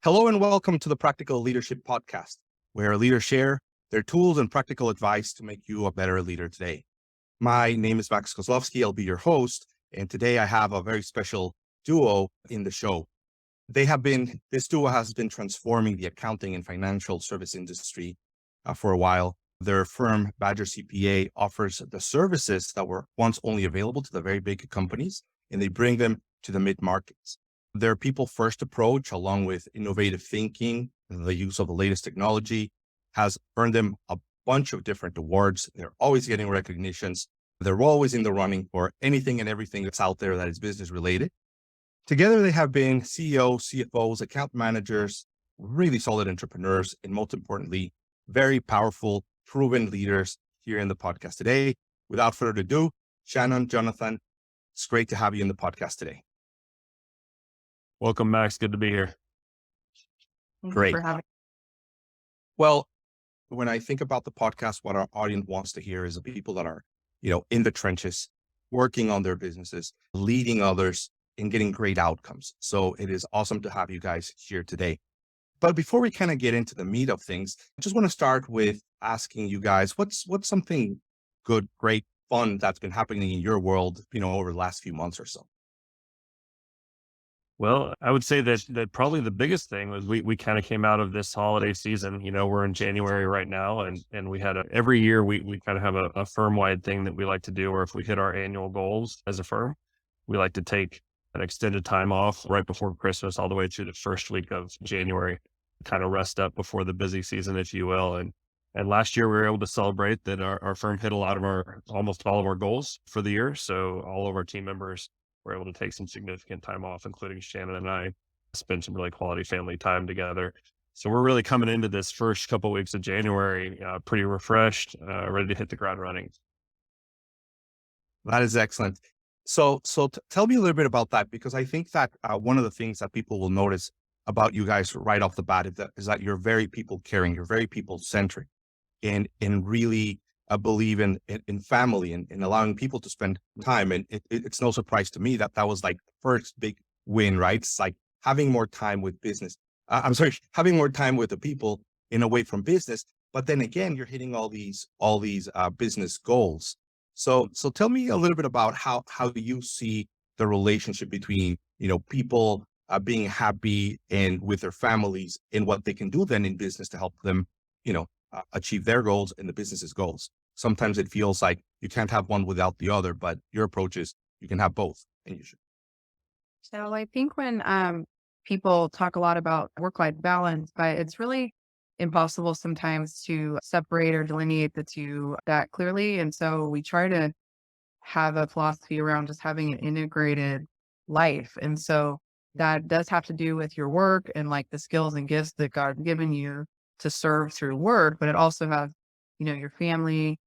Hello and welcome to the Practical Leadership Podcast, where leaders share their tools and practical advice to make you a better leader today. My name is Max Kozlowski. I'll be your host. And today I have a very special duo in the show. This duo has been transforming the accounting and financial service industry for a while. Their firm, Badger CPA, offers the services that were once only available to the very big companies, and they bring them to the mid-markets. Their people-first approach, along with innovative thinking and the use of the latest technology, has earned them a bunch of different awards. They're always getting recognitions. They're always in the running for anything and everything that's out there that is business related. Together, they have been CEOs, CFOs, account managers, really solid entrepreneurs, and most importantly, very powerful, proven leaders here in the podcast today. Without further ado, Shannon, Jonathan, it's great to have you in the podcast today. Welcome, Max. Good to be here. Great. Well, when I think about the podcast, what our audience wants to hear is the people that are, in the trenches, working on their businesses, leading others, and getting great outcomes. So it is awesome to have you guys here today. But before we kind of get into the meat of things, I just want to start with asking you guys, what's something good, great, fun that's been happening in your world, over the last few months or so? Well, I would say that probably the biggest thing was we kind of came out of this holiday season. We're in January right now, and we had every year we kind of have a firm-wide thing that we like to do, where if we hit our annual goals as a firm, we like to take an extended time off right before Christmas, all the way through the first week of January, kind of rest up before the busy season, if you will. And last year we were able to celebrate that our firm hit almost all of our goals for the year. So all of our team members were able to take some significant time off, including Shannon and I, spend some really quality family time together. So we're really coming into this first couple of weeks of January pretty refreshed, ready to hit the ground running. That is excellent. So tell me a little bit about that, because I think that one of the things that people will notice about you guys right off the bat is that you're very people caring, you're very people centric, and really believe in family and allowing people to spend time. And it's no surprise to me that was like the first big win, right? It's like having more time with business. Having more time with the people in away from business. But then again, you're hitting all these business goals. So tell me a little bit about how you see the relationship between, people being happy and with their families, and what they can do then in business to help them, achieve their goals and the business's goals. Sometimes it feels like you can't have one without the other, but your approach is you can have both, and you should. So I think when people talk a lot about work-life balance, but it's really impossible sometimes to separate or delineate the two that clearly. And so we try to have a philosophy around just having an integrated life. And so that does have to do with your work and like the skills and gifts that God's given you to serve through work, but it also has, your family,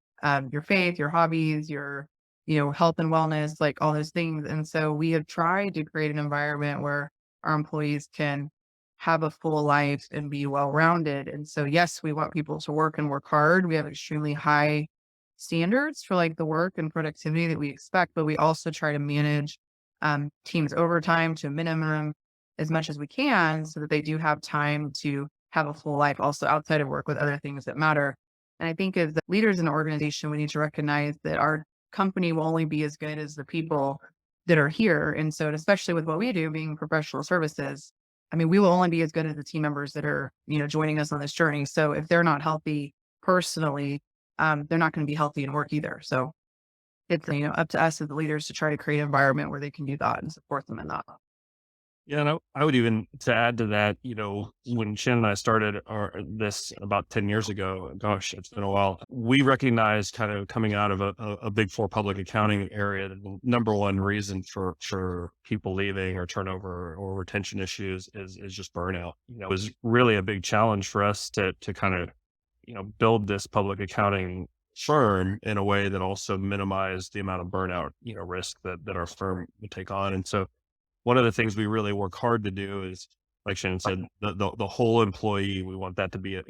your faith, your hobbies, your, health and wellness, like all those things. And so we have tried to create an environment where our employees can have a full life and be well-rounded. And so, yes, we want people to work and work hard. We have extremely high standards for like the work and productivity that we expect, but we also try to manage teams overtime to a minimum as much as we can, so that they do have time to have a full life also outside of work with other things that matter. And I think as the leaders in the organization, we need to recognize that our company will only be as good as the people that are here. And so, especially with what we do, being professional services, we will only be as good as the team members that are, joining us on this journey. So if they're not healthy personally, they're not going to be healthy in work either. So it's, up to us as the leaders to try to create an environment where they can do that and support them in that. Yeah, and I would even, to add to that, when Shannon and I started this about 10 years ago, gosh, it's been a while, we recognized, kind of coming out of a big four public accounting area, that the number one reason for people leaving or turnover or retention issues is just burnout. It was really a big challenge for us to kind of, build this public accounting firm in a way that also minimized the amount of burnout, risk that our firm would take on. And so one of the things we really work hard to do is, like Shannon said, the whole employee, we want that to be a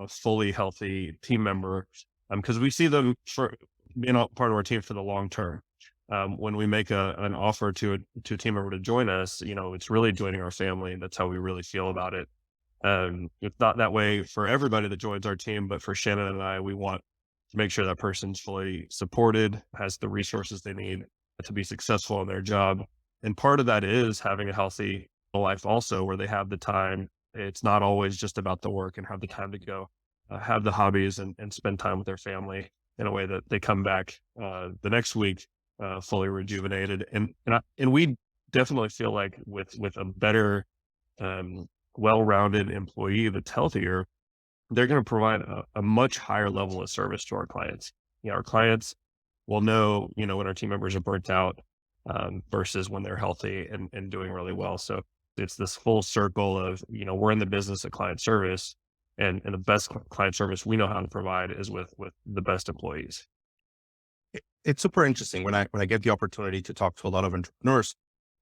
fully healthy team member, because we see them for being a part of our team for the long term. When we make an offer to a team member to join us, it's really joining our family. That's how we really feel about it. It's not that way for everybody that joins our team, but for Shannon and I, we want to make sure that person's fully supported, has the resources they need to be successful in their job. And part of that is having a healthy life also, where they have the time. It's not always just about the work, and have the time to go have the hobbies and spend time with their family in a way that they come back the next week fully rejuvenated. And we definitely feel like with a better, well-rounded employee that's healthier, they're going to provide a much higher level of service to our clients. Our clients will know, when our team members are burnt out versus when they're healthy and doing really well. So it's this full circle of, we're in the business of client service, and the best client service we know how to provide is with the best employees. It's super interesting when I get the opportunity to talk to a lot of entrepreneurs.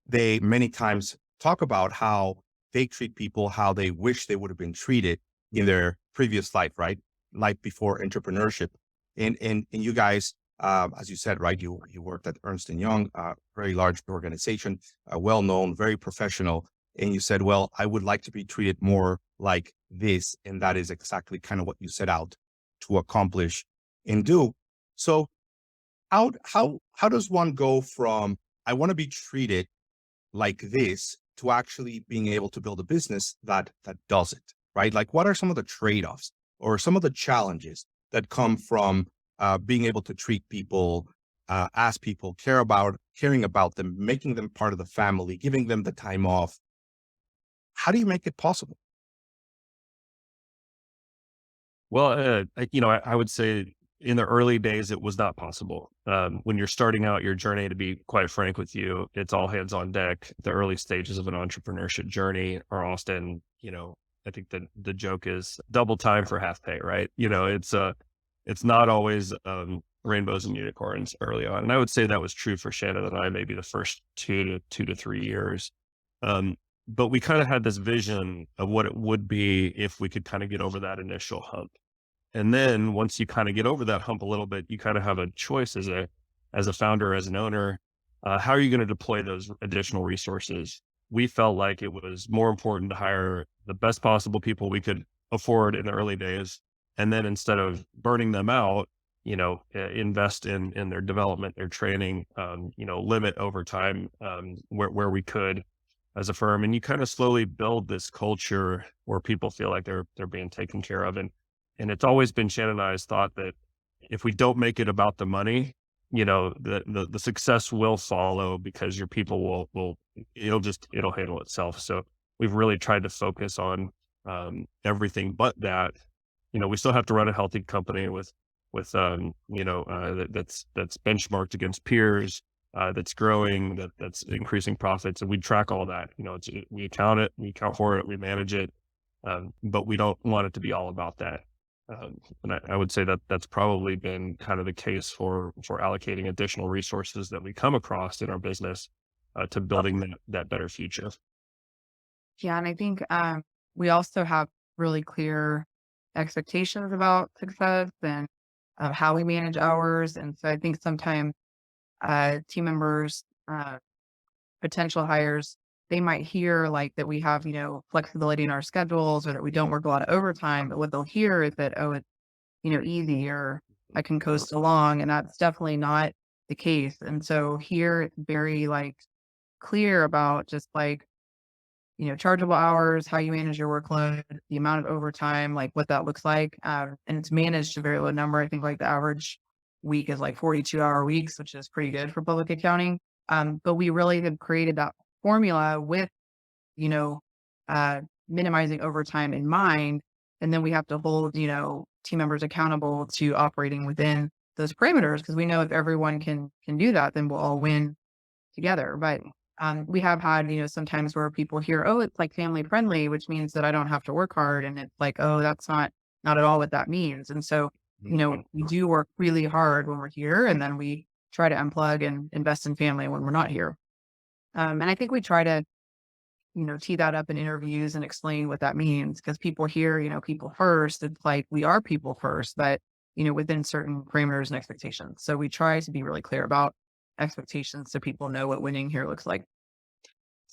They many times talk about how they treat people, how they wish they would have been treated in their previous life, right? Life before entrepreneurship. And you guys, as you said, right, you worked at Ernst and Young, very large organization, well known, very professional. And you said, well, I would like to be treated more like this, and that is exactly kind of what you set out to accomplish and do. So how does one go from I want to be treated like this to actually being able to build a business that does it, right? Like, what are some of the trade-offs or some of the challenges that come from being able to treat people as people, caring about them, making them part of the family, giving them the time off? How do you make it possible? Well, I would say in the early days, it was not possible. When you're starting out your journey, to be quite frank with you, it's all hands on deck. The early stages of an entrepreneurship journey are often, I think the joke is double time for half pay, right? It's not always rainbows and unicorns early on. And I would say that was true for Shannon and I, maybe the first 2 to 3 years. But we kind of had this vision of what it would be if we could kind of get over that initial hump. And then once you kind of get over that hump a little bit, you kind of have a choice as a founder, as an owner. How are you going to deploy those additional resources? We felt like it was more important to hire the best possible people we could afford in the early days. And then instead of burning them out, invest in their development, their training, limit overtime where we could as a firm. And you kind of slowly build this culture where people feel like they're being taken care of. And it's always been Shannon and I's thought that if we don't make it about the money, the success will follow, because your people it'll handle itself. So we've really tried to focus on everything but that. We still have to run a healthy company with that's benchmarked against peers, that's growing, that's increasing profits, and we track all that. We account for it, we manage it, but we don't want it to be all about that. And I would say that that's probably been kind of the case for allocating additional resources that we come across in our business to building that better future. Yeah. And I think we also have really clear expectations about success and how we manage hours. And so I think sometimes team members, potential hires, they might hear like that we have, flexibility in our schedules, or that we don't work a lot of overtime. But what they'll hear is that, oh, it's, easy, or I can coast along. And that's definitely not the case. And so here it's very like clear about just like, chargeable hours, how you manage your workload, the amount of overtime, like what that looks like. And it's managed to a very low number. I think like the average week is like 42-hour weeks, which is pretty good for public accounting. But we really have created that formula with, you know, minimizing overtime in mind. And then we have to hold, team members accountable to operating within those parameters, because we know if everyone can do that, then we'll all win together. But we have had, sometimes where people hear, oh, it's like family friendly, which means that I don't have to work hard. And it's like, oh, that's not at all what that means. And so, we do work really hard when we're here, and then we try to unplug and invest in family when we're not here. And I think we try to, tee that up in interviews and explain what that means, because people hear, people first. It's like we are people first, but, within certain parameters and expectations. So we try to be really clear about expectations so people know what winning here looks like.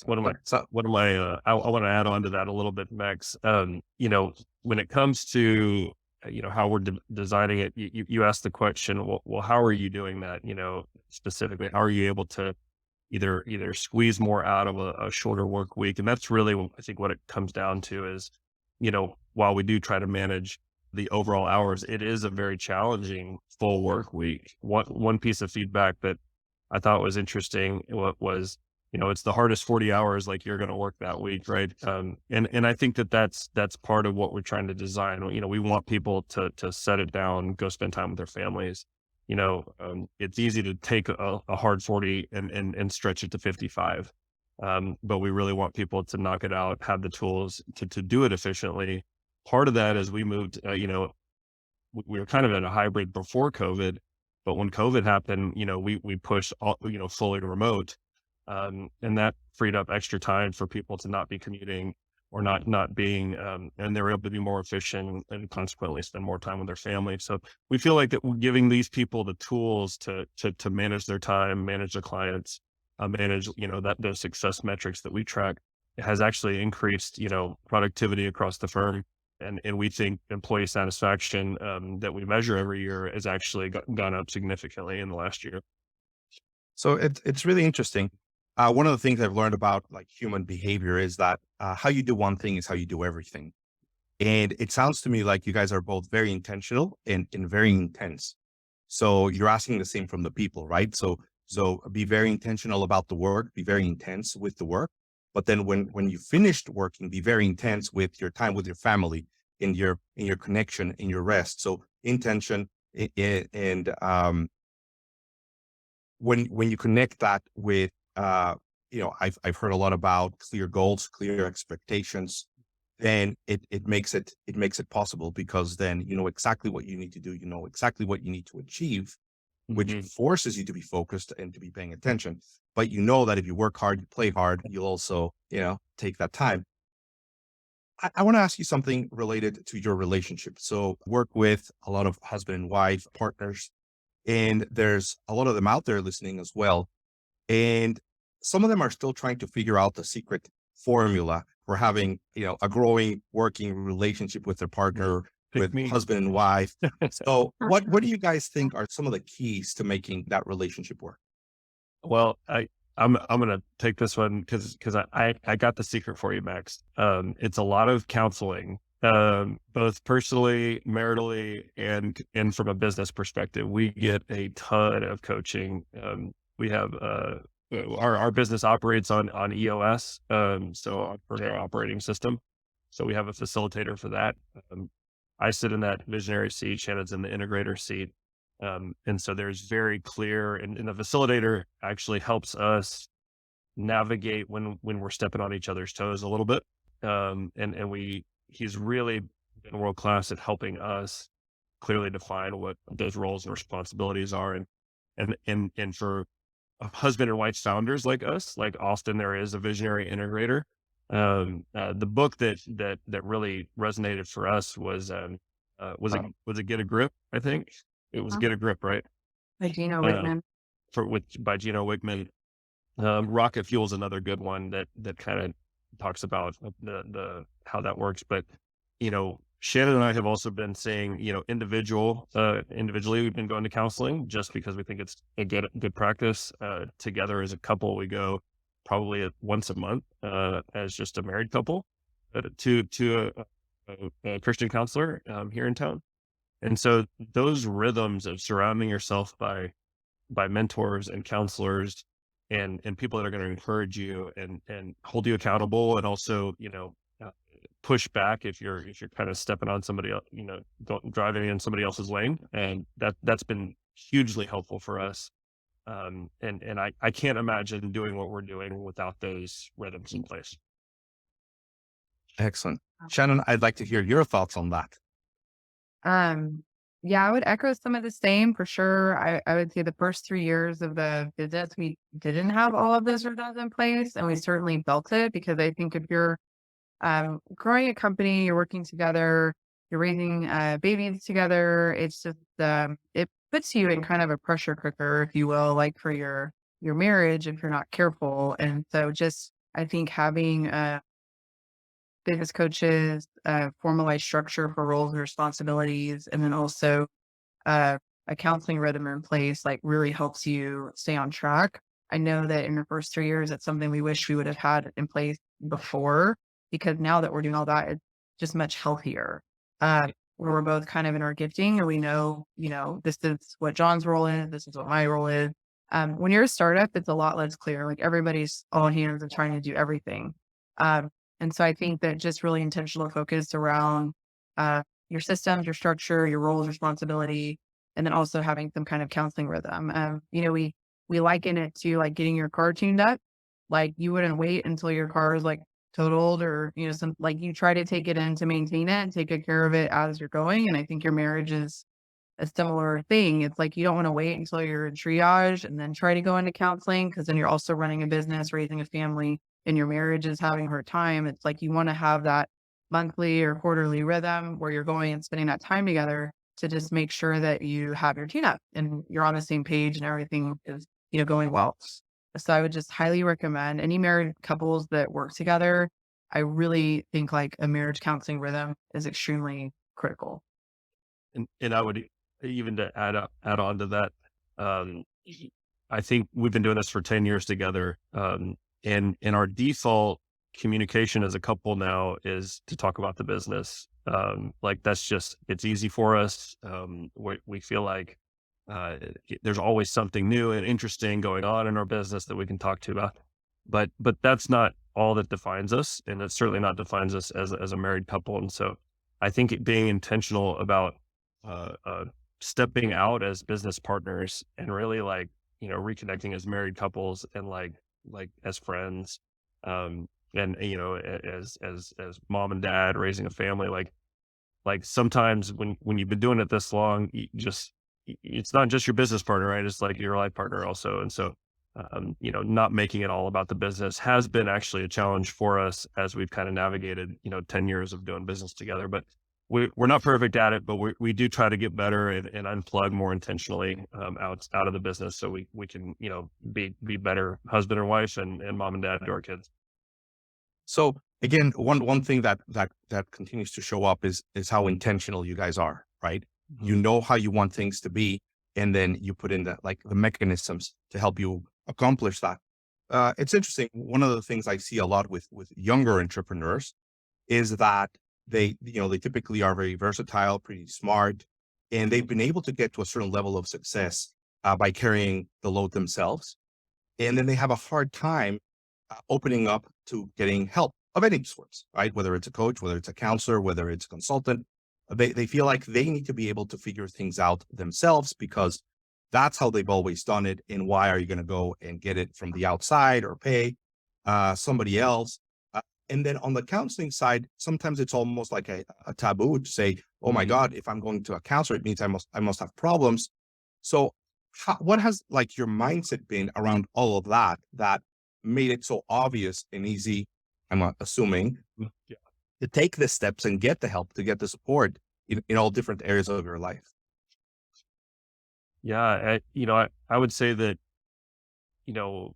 One of my, So I want to add on to that a little bit, Max. When it comes to, how we're designing it, you asked the question, well, how are you doing that? Specifically, how are you able to either squeeze more out of a shorter work week? And that's really, I think, what it comes down to is, while we do try to manage the overall hours, it is a very challenging full work week. One piece of feedback that I thought was interesting was, it's the hardest 40 hours like you're going to work that week, right? And I think that's part of what we're trying to design. We want people to set it down, go spend time with their families. It's easy to take a hard 40 and stretch it to 55. But we really want people to knock it out, have the tools to do it efficiently. Part of that is we moved, we were kind of in a hybrid before COVID, but when COVID happened, we pushed all, fully remote. And that freed up extra time for people to not be commuting or not being, and they were able to be more efficient and consequently spend more time with their family. So we feel like that we're giving these people the tools to manage their time, manage their clients, manage, those success metrics that we track. It has actually increased, productivity across the firm. And we think employee satisfaction that we measure every year has actually gone up significantly in the last year. So it's really interesting. One of the things I've learned about like human behavior is that how you do one thing is how you do everything. And it sounds to me like you guys are both very intentional and very intense. So you're asking the same from the people, right? So be very intentional about the work, be very intense with the work. But then when you finished working, be very intense with your time with your family, in your connection, in your rest. So intention and when you connect that with I've heard a lot about clear goals, clear expectations, then it makes it possible because then you know exactly what you need to do, you know exactly what you need to achieve, which Mhm. forces you to be focused and to be paying attention. But you know that if you work hard, you play hard, you'll also, take that time. I want to ask you something related to your relationship. So work with a lot of husband and wife partners, and there's a lot of them out there listening as well. And some of them are still trying to figure out the secret formula for having, a growing working relationship with their partner, Pick with me. husband and wife. So what do you guys think are some of the keys to making that relationship work? Well, I'm gonna take this one because I got the secret for you, Max. It's a lot of counseling, both personally, maritally, and from a business perspective. We get a ton of coaching. We have our business operates on EOS, so for our operating system. So we have a facilitator for that. I sit in that visionary seat. Shannon's in the integrator seat. And so there's very clear, and the facilitator actually helps us navigate when we're stepping on each other's toes a little bit. He's really been world class at helping us clearly define what those roles and responsibilities are. And for husband and wife founders like us, like Austin, there is a visionary integrator. The book that really resonated for us was it Get a Grip? I think it was Get a Grip, right? By Gino Uh, Wickman. by Gino Wickman. Rocket Fuel is another good one that kind of talks about the how that works. But Shannon and I have also been saying, individually, we've been going to counseling just because we think it's a good practice. Together as a couple, we go probably once a month as just a married couple to a Christian counselor here in town. And so those rhythms of surrounding yourself by mentors and counselors and people that are going to encourage you and hold you accountable, and also uh, push back if you're kind of stepping on somebody else, driving in somebody else's lane, and that's been hugely helpful for us. And I can't imagine doing what we're doing without those rhythms in place. Excellent. Shannon, I'd like to hear your thoughts on that. Yeah, I would echo some of the same for sure. I would say the first 3 years of the business, we didn't have all of those rhythms in place, and we certainly built it because I think if you're growing a company, you're working together, you're raising babies together, it's just it puts you in kind of a pressure cooker, if you will, like for your marriage if you're not careful. And so just I think having business coaches, formalized structure for roles and responsibilities, and then also uh, a counseling rhythm in place, like really helps you stay on track. I know that in the first 3 years, it's something we wish we would have had in place before, because now that we're doing all that, it's just much healthier. Where we're both kind of in our gifting and we know, this is what John's role is, this is what my role is. When you're a startup, it's a lot less clear. Like everybody's all hands and trying to do everything. And so I think that just really intentional focus around your systems, your structure, your roles, responsibility, and then also having some kind of counseling rhythm. We liken it to like getting your car tuned up. Like you wouldn't wait until your car is like totaled or, some like you try to take it in to maintain it and take good care of it as you're going. And I think your marriage is a similar thing. It's like you don't want to wait until you're in triage and then try to go into counseling because then you're also running a business, raising a family, and your marriage is having a hard time. It's like you want to have that monthly or quarterly rhythm where you're going and spending that time together to just make sure that you have your tune up and you're on the same page and everything is, going well. So I would just highly recommend any married couples that work together. I really think like a marriage counseling rhythm is extremely critical. And I would even to add on to that, um, I think we've been doing this for 10 years together. And our default communication as a couple now is to talk about the business. Like that's just, it's easy for us. We feel like, there's always something new and interesting going on in our business that we can talk to about, but that's not all that defines us. And it certainly not defines us as a married couple. And so I think being intentional about, uh, uh, stepping out as business partners and really like, reconnecting as married couples and like as friends, and as mom and dad raising a family, like sometimes when you've been doing it this long, it's not just your business partner, right? It's like your life partner also. And so, not making it all about the business has been actually a challenge for us as we've kind of navigated, 10 years of doing business together. But we're not perfect at it, but we do try to get better and unplug more intentionally, out of the business so we can, be better husband and wife and mom and dad to our kids. So again, one thing that continues to show up is how intentional you guys are, right? You know how you want things to be, and then you put in the mechanisms to help you accomplish that. It's interesting. One of the things I see a lot with younger entrepreneurs is that they typically are very versatile, pretty smart, and they've been able to get to a certain level of success by carrying the load themselves. And then they have a hard time opening up to getting help of any sorts, right? Whether it's a coach, whether it's a counselor, whether it's a consultant, they feel like they need to be able to figure things out themselves because that's how they've always done it. And why are you going to go and get it from the outside or pay somebody else? And then on the counseling side, sometimes it's almost like a taboo to say, "Oh my God, if I'm going to a counselor, it means I must have problems." So, what has like your mindset been around all of that made it so obvious and easy? I'm assuming Yeah. to take the steps and get the help, to get the support in all different areas of your life. Yeah. I would say that, you know,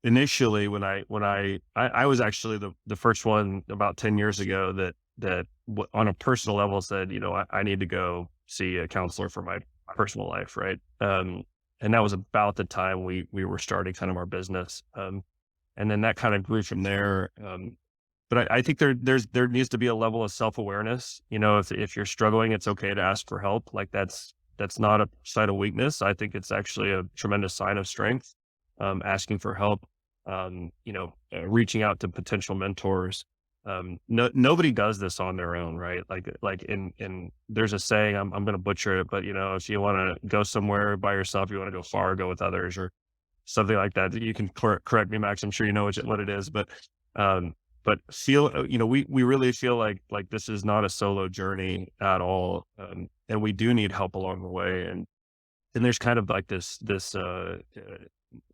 initially when I was actually the first one about 10 years ago that on a personal level said, I need to go see a counselor for my personal life. Right. And that was about the time we were starting kind of our business. And then that kind of grew from there. But I think there needs to be a level of self-awareness. If you're struggling, it's okay to ask for help. Like that's not a sign of weakness. I think it's actually a tremendous sign of strength. Asking for help, reaching out to potential mentors. Nobody does this on their own, right? In there's a saying, I'm going to butcher it, but if you want to go somewhere by yourself, you want to go far, go with others, or something like that. You can correct me, Max. I'm sure you know what it is, but feel, we really feel like this is not a solo journey at all. And we do need help along the way. And there's kind of like this, a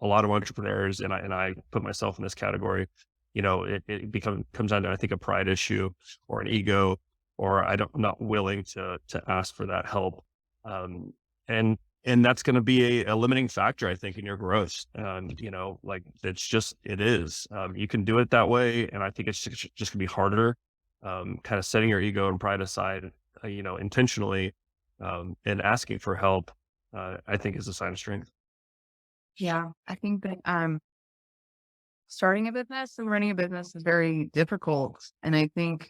lot of entrepreneurs, and I put myself in this category, it comes down to, I think, a pride issue or an ego, or I'm not willing to ask for that help. And And that's going to be a limiting factor, I think, in your growth. Like it is. You can do it that way. And I think it's just gonna be harder. Kind of setting your ego and pride aside, intentionally, and asking for help, I think is a sign of strength. Yeah, I think that starting a business and running a business is very difficult. And I think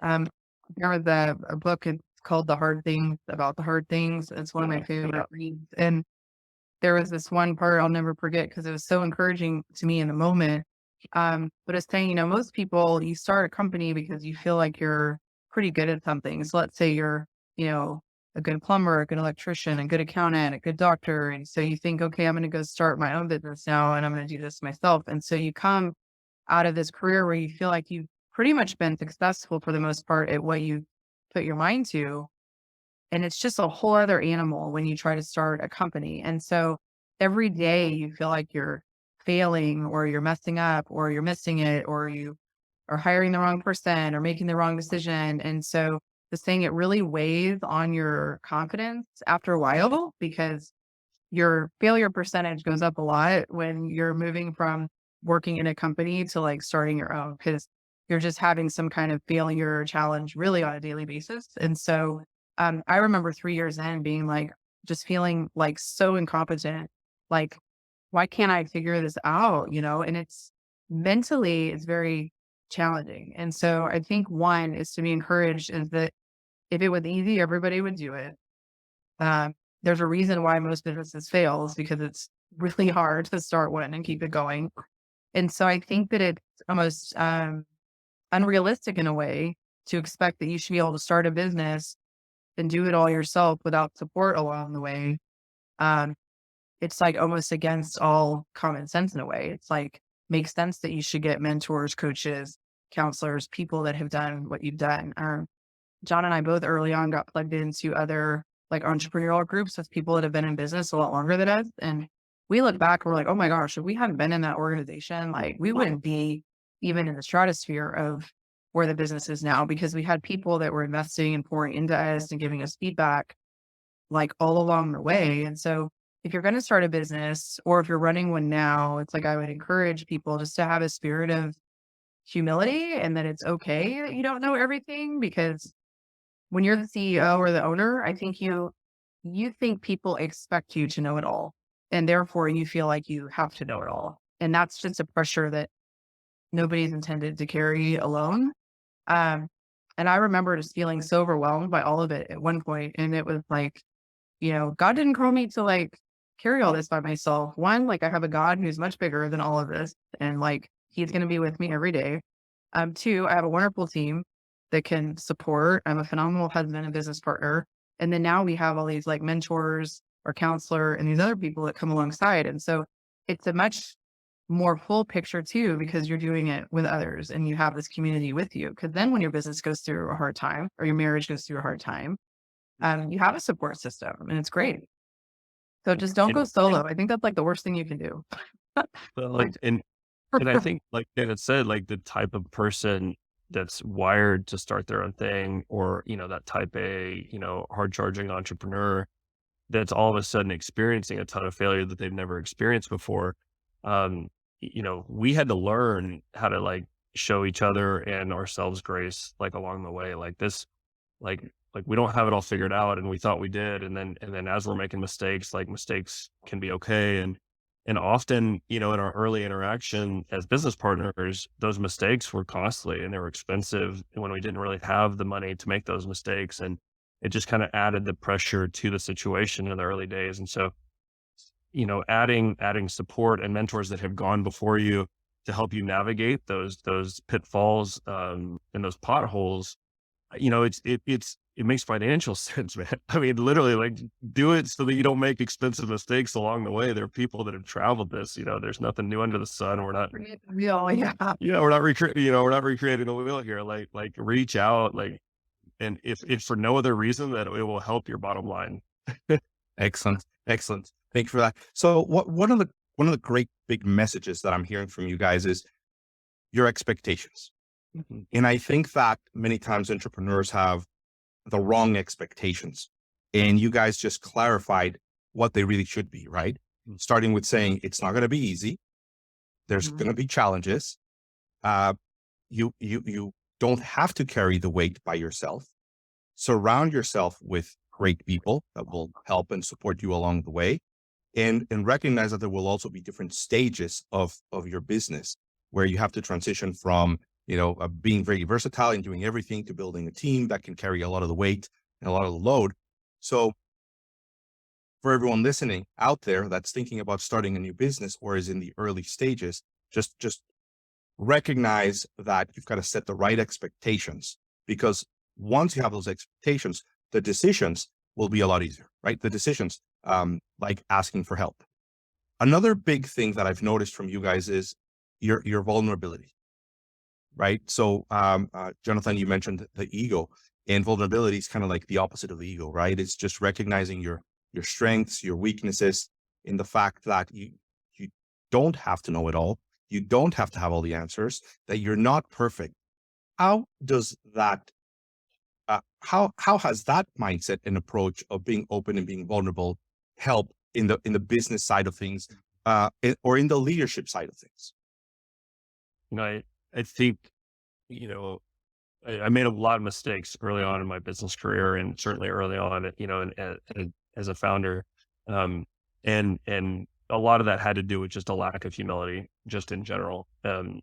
there was a book, it's called The Hard Things About the Hard Things. It's one of my favorite reads. And there was this one part I'll never forget because it was so encouraging to me in the moment. But it's saying, most people, you start a company because you feel like you're pretty good at something. So let's say you're, you know, a good plumber, a good electrician, a good accountant, a good doctor. And so you think, okay, I'm going to go start my own business now and I'm going to do this myself. And so you come out of this career where you feel like you've pretty much been successful for the most part at what you put your mind to. And it's just a whole other animal when you try to start a company. And so every day you feel like you're failing or you're messing up or you're missing it or you are hiring the wrong person or making the wrong decision. And so the thing, it really weighs on your confidence after a while because your failure percentage goes up a lot when you're moving from working in a company to like starting your own because you're just having some kind of failure challenge really on a daily basis. And so I remember 3 years in being like, just feeling like so incompetent. Like, why can't I figure this out? And it's mentally, it's very challenging. And so I think one is to be encouraged is that if it was easy, everybody would do it. There's a reason why most businesses fail is because it's really hard to start one and keep it going. And so I think that it's almost unrealistic in a way to expect that you should be able to start a business and do it all yourself without support along the way. Um, it's like almost against all common sense in a way. It's like makes sense that you should get mentors, coaches, counselors, people that have done what you've done. John and I both early on got plugged into other like entrepreneurial groups with people that have been in business a lot longer than us. And we look back, we're like, oh my gosh, if we hadn't been in that organization, like we wouldn't be even in the stratosphere of where the business is now because we had people that were investing and pouring into us and giving us feedback like all along the way. And so if you're going to start a business or if you're running one now, it's like I would encourage people just to have a spirit of humility and that it's okay that you don't know everything because when you're the CEO or the owner, I think you think people expect you to know it all. And therefore you feel like you have to know it all. And that's just a pressure that nobody's intended to carry alone. Um, and I remember just feeling so overwhelmed by all of it at one point. And it was like, God didn't call me to like carry all this by myself. One, like I have a God who's much bigger than all of this. And like, he's going to be with me every day. Two, I have a wonderful team that can support. I'm a phenomenal husband and business partner. And then now we have all these like mentors or counselor and these other people that come alongside. And so it's a much more full picture too, because you're doing it with others and you have this community with you. Because then when your business goes through a hard time or your marriage goes through a hard time, you have a support system and it's great. So just don't go solo. I think that's like the worst thing you can do. Well, and I think, like David said, like the type of person that's wired to start their own thing, or that type A, hard charging entrepreneur that's all of a sudden experiencing a ton of failure that they've never experienced before. We had to learn how to like show each other and ourselves grace, like along the way, like this, like we don't have it all figured out and we thought we did. And then as we're making mistakes, like mistakes can be okay. And often, in our early interaction as business partners, those mistakes were costly and they were expensive when we didn't really have the money to make those mistakes. And it just kind of added the pressure to the situation in the early days. And so, adding support and mentors that have gone before you to help you navigate those pitfalls, and those potholes, it makes financial sense, man. I mean, literally, like do it so that you don't make expensive mistakes along the way. There are people that have traveled this. There's nothing new under the sun. We're not, yeah, we're not recreating the wheel here. Like reach out, like, and if for no other reason that it will help your bottom line. Excellent. Excellent. Thank you for that. So one of the great big messages that I'm hearing from you guys is your expectations. Mhm. And I think that many times entrepreneurs have the wrong expectations. And you guys just clarified what they really should be, right? Starting with saying it's not going to be easy. There's Mhm. going to be challenges. Uh, you don't have to carry the weight by yourself. Surround yourself with great people that will help and support you along the way, and recognize that there will also be different stages of your business where you have to transition from being very versatile and doing everything to building a team that can carry a lot of the weight and a lot of the load. So for everyone listening out there that's thinking about starting a new business or is in the early stages, just recognize that you've got to set the right expectations, because once you have those expectations, the decisions will be a lot easier, right? The decisions, like asking for help. Another big thing that I've noticed from you guys is your vulnerability, right? So, Jonathan, you mentioned the ego, and vulnerability is kind of like the opposite of the ego, right? It's just recognizing your strengths, your weaknesses, in the fact that you don't have to know it all. You don't have to have all the answers, that you're not perfect. How does that, how has that mindset and approach of being open and being vulnerable help in the business side of things, or in the leadership side of things? You know, I think, you know, I made a lot of mistakes early on in my business career, and certainly early on, as a founder. Um, and a lot of that had to do with just a lack of humility, just in general. And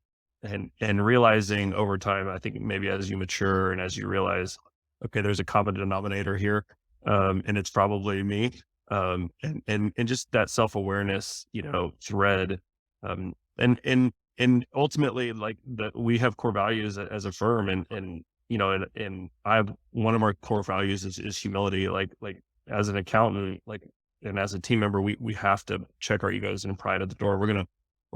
realizing over time, I think maybe as you mature and as you realize, okay, there's a common denominator here, and it's probably me. And just that self-awareness, thread, and ultimately, like, that we have core values as a firm, and I have, one of our core values is humility. Like as an accountant, and as a team member, we have to check our egos and pride at the door. We're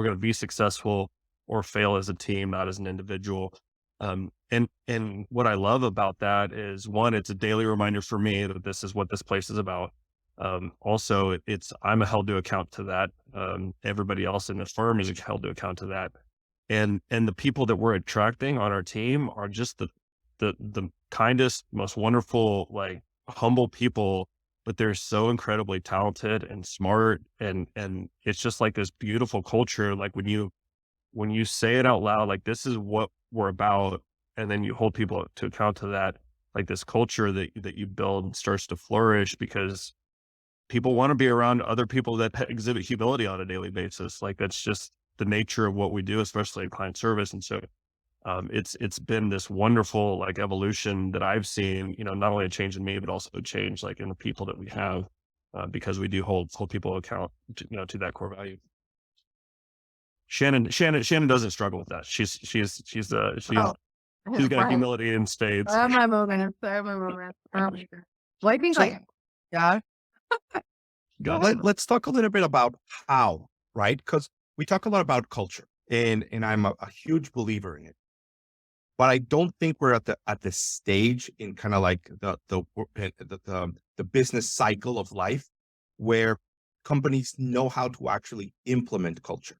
gonna be successful or fail as a team, not as an individual. And what I love about that is, one, it's a daily reminder for me that this is what this place is about. Also, I'm held to account to that. Everybody else in the firm is held to account to that. And the people that we're attracting on our team are just the kindest, most wonderful, like, humble people, but they're so incredibly talented and smart. And it's just like this beautiful culture. Like, when you say it out loud, like, this is what we're about, and then you hold people to account to that, like, this culture that you build starts to flourish, because people want to be around other people that exhibit humility on a daily basis. Like, that's just the nature of what we do, especially in client service. And so, it's been this wonderful, like, evolution that I've seen, not only a change in me, but also a change, like, in the people that we have, because we do hold people account to that core value. Shannon doesn't struggle with that. She's Oh, she's got right. humility in I spades. have my moments. I have my moments. Well, I think, So like, yeah. Go ahead. let's talk a little bit about how, right? Because we talk a lot about culture, and I'm a huge believer in it. But I don't think we're at the stage in kind of like the business cycle of life where companies know how to actually implement culture.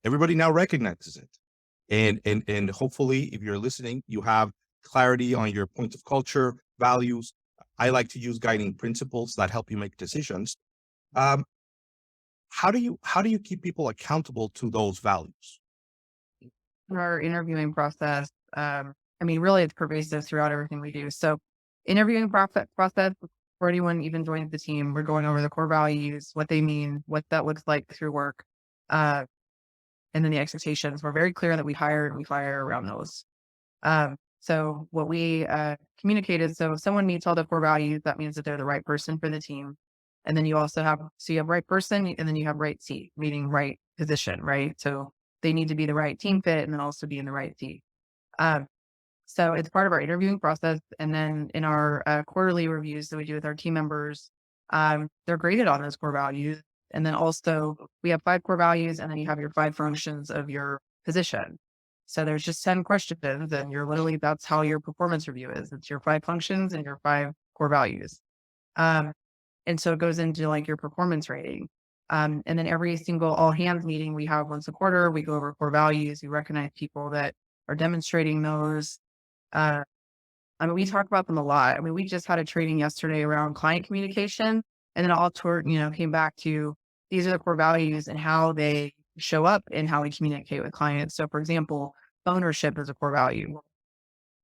Everybody now recognizes it. And hopefully, if you're listening, you have clarity on your points of culture, values. I like to use guiding principles that help you make decisions. Um, how do you keep people accountable to those values? Our interviewing process, I mean, really, it's pervasive throughout everything we do. So, interviewing process before anyone even joins the team, we're going over the core values, what they mean, what that looks like through work, uh, and then the expectations. We're very clear that we hire and we fire around those. So what we communicated, so if someone meets all the core values, that means that they're the right person for the team. And then you also have, so you have right person and then you have right seat, meaning right position, right? So they need to be the right team fit and then also be in the right seat. Um, so it's part of our interviewing process. And then in our quarterly reviews that we do with our team members, they're graded on those core values. And then also we have 5 core values, and then you have your 5 functions of your position. So there's just 10 questions, and you're literally, that's how your performance review is. It's your 5 functions and your 5 core values. Um, and so it goes into, like, your performance rating. And then every single all hands meeting we have once a quarter, we go over core values. We recognize people that are demonstrating those. Uh, I mean, we talk about them a lot. I mean, we just had a training yesterday around client communication. And then all toward, came back to these are the core values and how they show up in how we communicate with clients. So for example, ownership is a core value.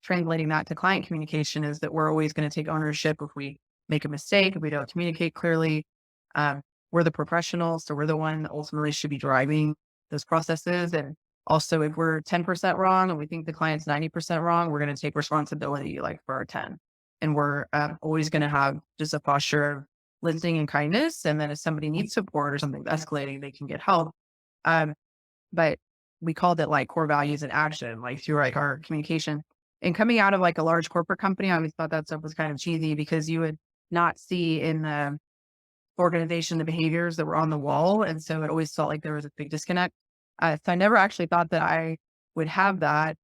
Translating that to client communication is that we're always going to take ownership if we make a mistake, if we don't communicate clearly. Um, we're the professionals, so we're the one that ultimately should be driving those processes. And also, if we're 10% wrong and we think the client's 90% wrong, we're going to take responsibility like for our 10. And we're always going to have just a posture of listening and kindness. And then if somebody needs support or something's escalating, they can get help. Um, but we called it like core values in action, like through like our communication. And coming out of like a large corporate company, I always thought that stuff was kind of cheesy because you would not see in the organization the behaviors that were on the wall. And so it always felt like there was a big disconnect. So I never actually thought that I would have that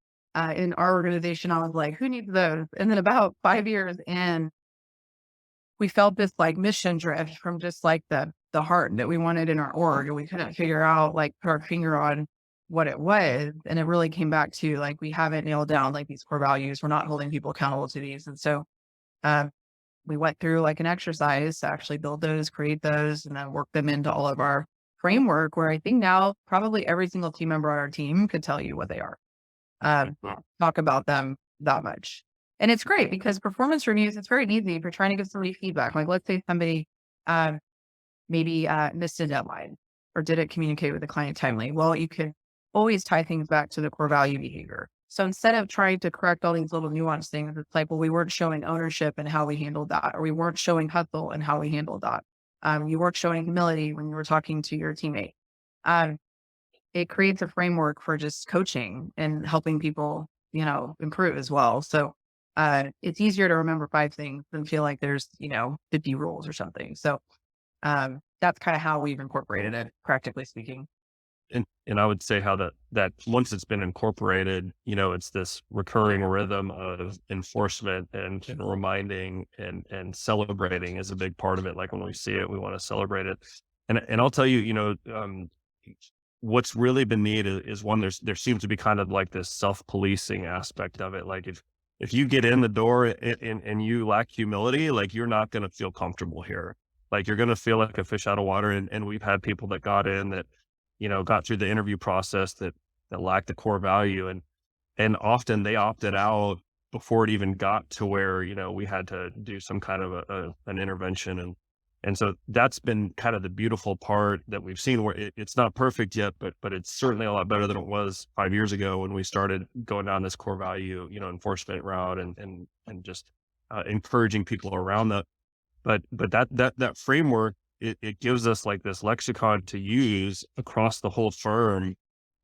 in our organization. I was like, who needs those? And then about 5 years in, we felt this like mission drift from just like the heart that we wanted in our org. And we couldn't figure out, like, put our finger on what it was. And it really came back to like, we haven't nailed down like these core values. We're not holding people accountable to these. And so um, we went through like an exercise to actually build those, create those, and then work them into all of our framework, where I think now probably every single team member on our team could tell you what they are. Talk about them that much. And it's great because performance reviews, it's very easy if you're trying to give somebody feedback. Like, let's say somebody maybe missed a deadline or didn't communicate with the client timely. Well, you can always tie things back to the core value behavior. So instead of trying to correct all these little nuanced things, it's like, well, we weren't showing ownership and how we handled that, or we weren't showing hustle and how we handled that. You weren't showing humility when you were talking to your teammate. It creates a framework for just coaching and helping people, improve as well. So it's easier to remember 5 things than feel like there's, 50 rules or something. So that's kind of how we've incorporated it, practically speaking. And I would say how that once it's been incorporated, it's this recurring rhythm of enforcement and reminding and celebrating is a big part of it. Like when we see it, we want to celebrate it. And I'll tell you, what's really been neat is one, there seems to be kind of like this self-policing aspect of it. Like if you get in the door and you lack humility, like you're not going to feel comfortable here. Like you're going to feel like a fish out of water. And we've had people that got in that, got through the interview process that lacked the core value. And often they opted out before it even got to where, we had to do some kind of an intervention. And so that's been kind of the beautiful part that we've seen, where it's not perfect yet, but it's certainly a lot better than it was 5 years ago when we started going down this core value, enforcement route and just encouraging people around that. But that framework, it gives us like this lexicon to use across the whole firm,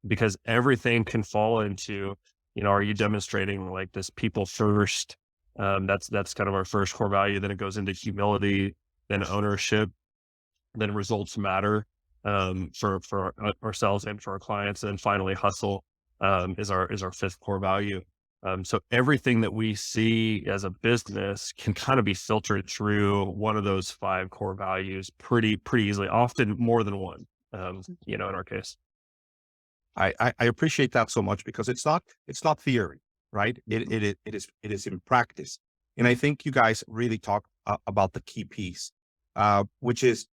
because everything can fall into, are you demonstrating like this people first? That's kind of our first core value. Then it goes into humility, then ownership, then results matter for ourselves and for our clients. And finally, hustle is our 5th core value. So everything that we see as a business can kind of be filtered through one of those 5 core values pretty easily, often more than one, in our case. I appreciate that so much, because it's not theory, right? It is in practice. And I think you guys really talk about the key piece, which is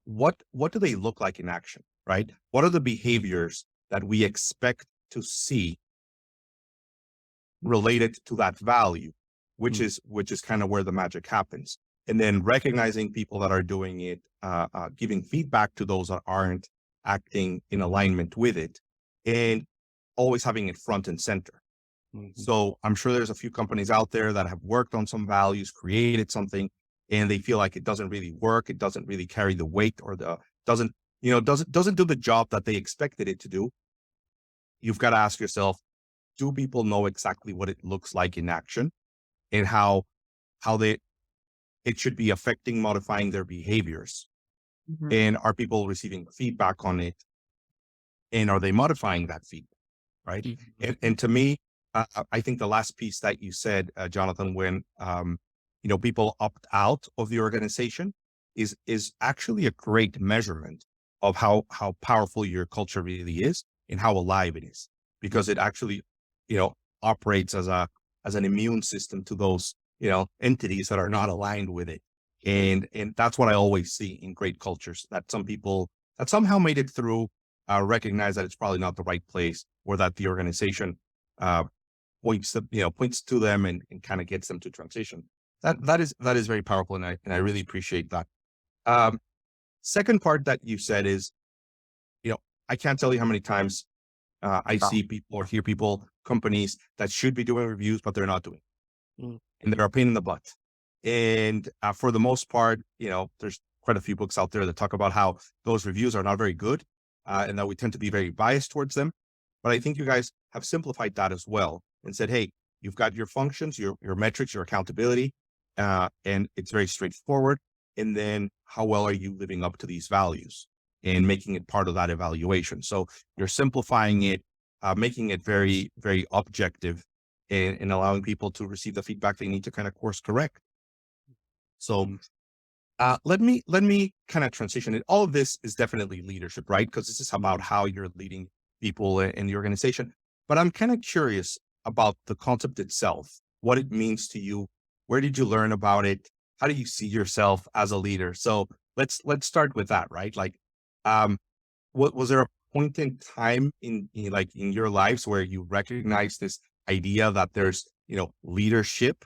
what do they look like in action, right? What are the behaviors that we expect to see related to that value, which is kind of where the magic happens. And then recognizing people that are doing it, giving feedback to those that aren't acting in alignment with it, and always having it front and center. So I'm sure there's a few companies out there that have worked on some values, created something, and they feel like it doesn't really work. It doesn't really carry the weight, or doesn't do the job that they expected it to do. You've got to ask yourself, do people know exactly what it looks like in action, and how it should be affecting, modifying their behaviors? Mhm. And are people receiving feedback on it? And are they modifying that feedback? Right. And to me, I think the last piece that you said, Jonathan, when, people opt out of the organization is actually a great measurement of how powerful your culture really is and how alive it is, because it actually, operates as an immune system to those, entities that are not aligned with it. And that's what I always see in great cultures, that some people that somehow made it through recognize that it's probably not the right place, or that the organization uh, points to them and kind of gets them to transition. That is very powerful, and I really appreciate that. Um, Second part that you said is, I can't tell you how many times I see people or hear people, companies that should be doing reviews, but they're not doing, Mm. and they're a pain in the butt. And for the most part, there's quite a few books out there that talk about how those reviews are not very good, and that we tend to be very biased towards them. But I think you guys have simplified that as well and said, hey, you've got your functions, your metrics, your accountability, and it's very straightforward. And then how well are you living up to these values and making it part of that evaluation? So you're simplifying it, making it very, very objective, and allowing people to receive the feedback they need to kind of course correct. So let me kind of transition it. All of this is definitely leadership, right? Because this is about how you're leading people in the organization. But I'm kind of curious about the concept itself, what it means to you. Where did you learn about it? How do you see yourself as a leader? So let's start with that, right? Like, what was there a point in time in your lives where you recognize this idea that there's leadership,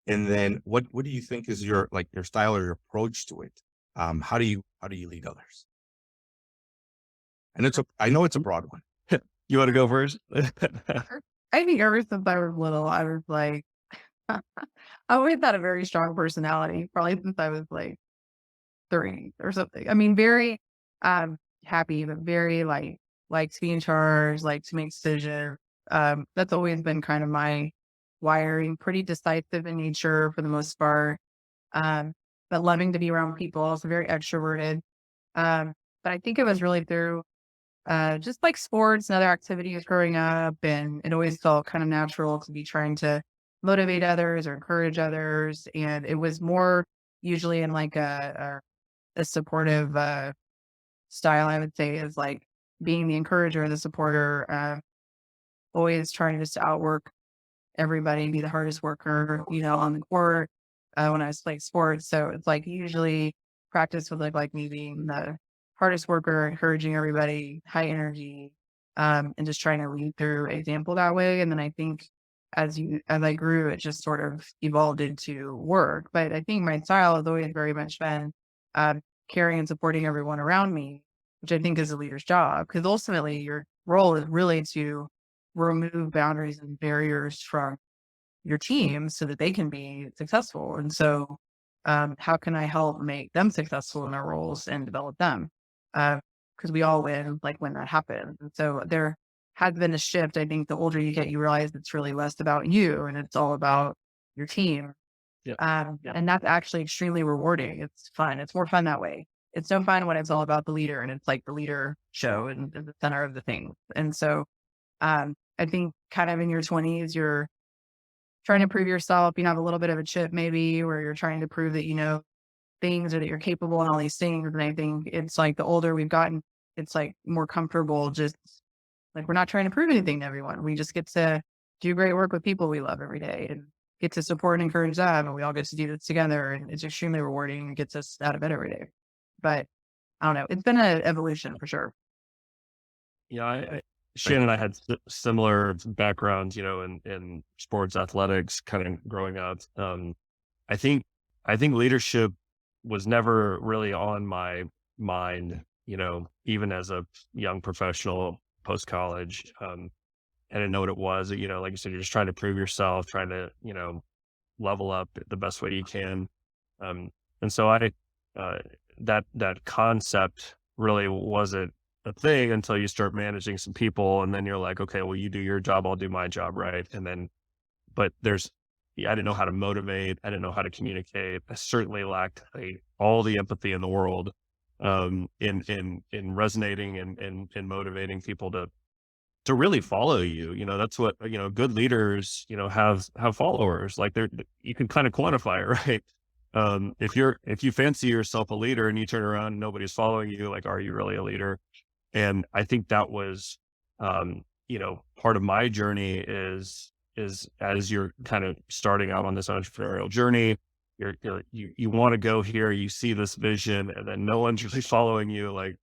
and then what do you think is your style or your approach to it? How do you lead others? And I know it's a broad one. You want to go first? I think ever since I was little, I was like, I always had a very strong personality, probably since I was like 3 or something. I mean, very happy, but very like to be in charge, like to make decisions. That's always been kind of my wiring, pretty decisive in nature for the most part. Um, but loving to be around people, also very extroverted. But I think it was really through just like sports and other activities growing up, and it always felt kind of natural to be trying to motivate others or encourage others. And it was more usually in like a supportive style, I would say, is like being the encourager, the supporter, always trying just to outwork everybody, be the hardest worker, on the court when I was playing sports. So it's like usually practice would look like me being the hardest worker, encouraging everybody, high energy, and just trying to lead through example that way. And then I think as I grew, it just sort of evolved into work. But I think my style has always very much been caring and supporting everyone around me, which I think is a leader's job. Because ultimately your role is really to remove boundaries and barriers from your team so that they can be successful. And so, how can I help make them successful in their roles and develop them? Because we all win, like when that happens. And so there has been a shift. I think the older you get, you realize it's really less about you and it's all about your team. Yeah. And that's actually extremely rewarding. It's fun. It's more fun that way. It's no fun when it's all about the leader and it's like the leader show and the center of the thing. And so, I think kind of in your 20s, you're trying to prove yourself. You have a little bit of a chip maybe where you're trying to prove that you know things or that you're capable and all these things. And I think it's like the older we've gotten, it's like more comfortable. Just like we're not trying to prove anything to everyone. We just get to do great work with people we love every day and get to support and encourage them. And we all get to do this together. And it's extremely rewarding and gets us out of bed every day. But I don't know. It's been an evolution for sure. Yeah, Shannon and I had similar backgrounds, in sports athletics, kind of growing up. I think leadership was never really on my mind, even as a young professional post college. I didn't know what it was. Like you said, you're just trying to prove yourself, trying to, level up the best way you can. And so uh, that concept really wasn't a thing until you start managing some people, and then you're like, okay, well, you do your job, I'll do my job, right? And then, but I didn't know how to motivate, I didn't know how to communicate. I certainly lacked all the empathy in the world, in resonating and motivating people to really follow you. That's what, good leaders, have followers. Like you can kind of quantify it, right? If you fancy yourself a leader and you turn around and nobody's following you, like, are you really a leader? And I think that was, part of my journey is as you're kind of starting out on this entrepreneurial journey, you want to go here, you see this vision, and then no one's really following you. Like,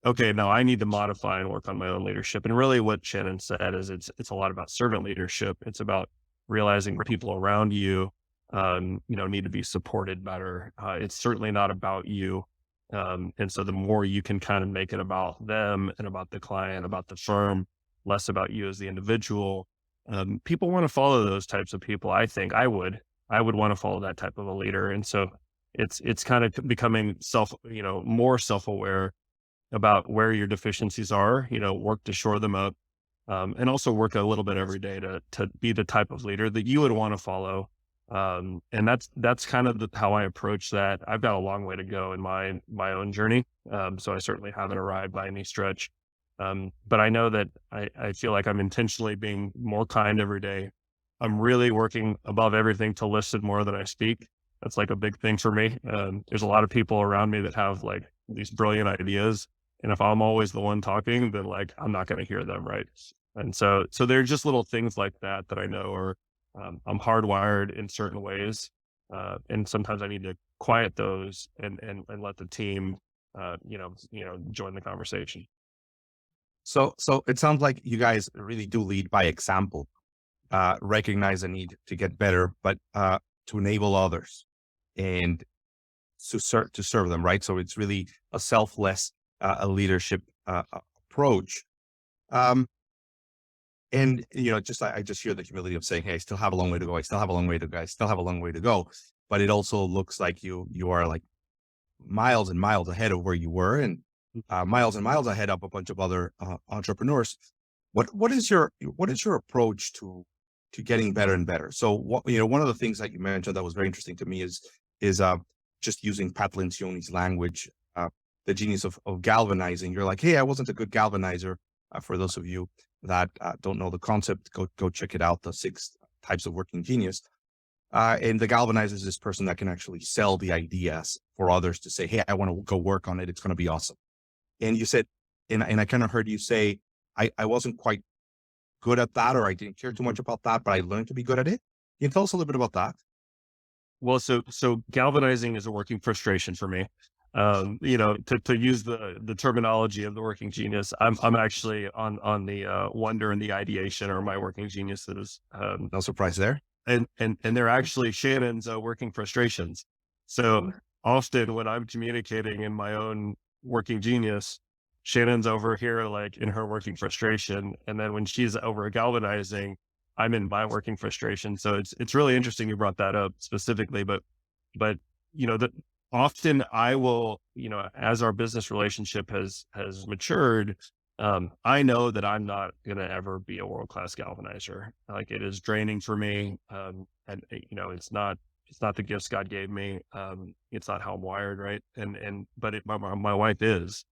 okay, no, I need to modify and work on my own leadership. And really what Shannon said is it's a lot about servant leadership. It's about realizing the people around you, need to be supported better. It's certainly not about you. And so the more you can kind of make it about them and about the client, about the firm, less about you as the individual, people want to follow those types of people. I would want to follow that type of a leader. And so it's kind of becoming more self-aware about where your deficiencies are, work to shore them up, and also work a little bit every day to be the type of leader that you would want to follow. And that's kind of how I approach that. I've got a long way to go in my own journey. So I certainly haven't arrived by any stretch. But I know that I feel like I'm intentionally being more kind every day. I'm really working above everything to listen more than I speak. That's like a big thing for me. There's a lot of people around me that have like these brilliant ideas. And if I'm always the one talking, then like, I'm not going to hear them. Right. And so there are just little things like that I know are, I'm hardwired in certain ways. And sometimes I need to quiet those and let the team, join the conversation. So it sounds like you guys really do lead by example, recognize the need to get better, but to enable others and to serve them, right? So it's really a selfless a leadership approach. And I just hear the humility of saying, "Hey, I still have a long way to go. I still have a long way to go. I still have a long way to go." But it also looks like you are like miles and miles ahead of where you were, and miles and miles ahead of a bunch of other entrepreneurs. What is your approach to getting better and better? So one of the things that you mentioned that was very interesting to me is just using Pat Lencioni's language, the genius of galvanizing. You're like, "Hey, I wasn't a good galvanizer." For those of you that don't know the concept, go check it out. The 6 types of working genius. And the galvanizer is this person that can actually sell the ideas for others to say, "Hey, I want to go work on it. It's going to be awesome." And you said, and I kind of heard you say, I wasn't quite good at that, or I didn't care too much about that, but I learned to be good at it. Can you tell us a little bit about that? Well, so galvanizing is a working frustration for me. To use the terminology of the working genius, I'm actually on the wonder and the ideation are my working geniuses. No surprise there. And they're actually Shannon's working frustrations. So often when I'm communicating in my own working genius, Shannon's over here like in her working frustration, and then when she's over galvanizing, I'm in my working frustration. So it's really interesting you brought that up specifically, but that often I will, as our business relationship has matured, I know that I'm not going to ever be a world-class galvanizer. Like it is draining for me. And it's not the gifts God gave me. It's not how I'm wired. Right. But my wife is.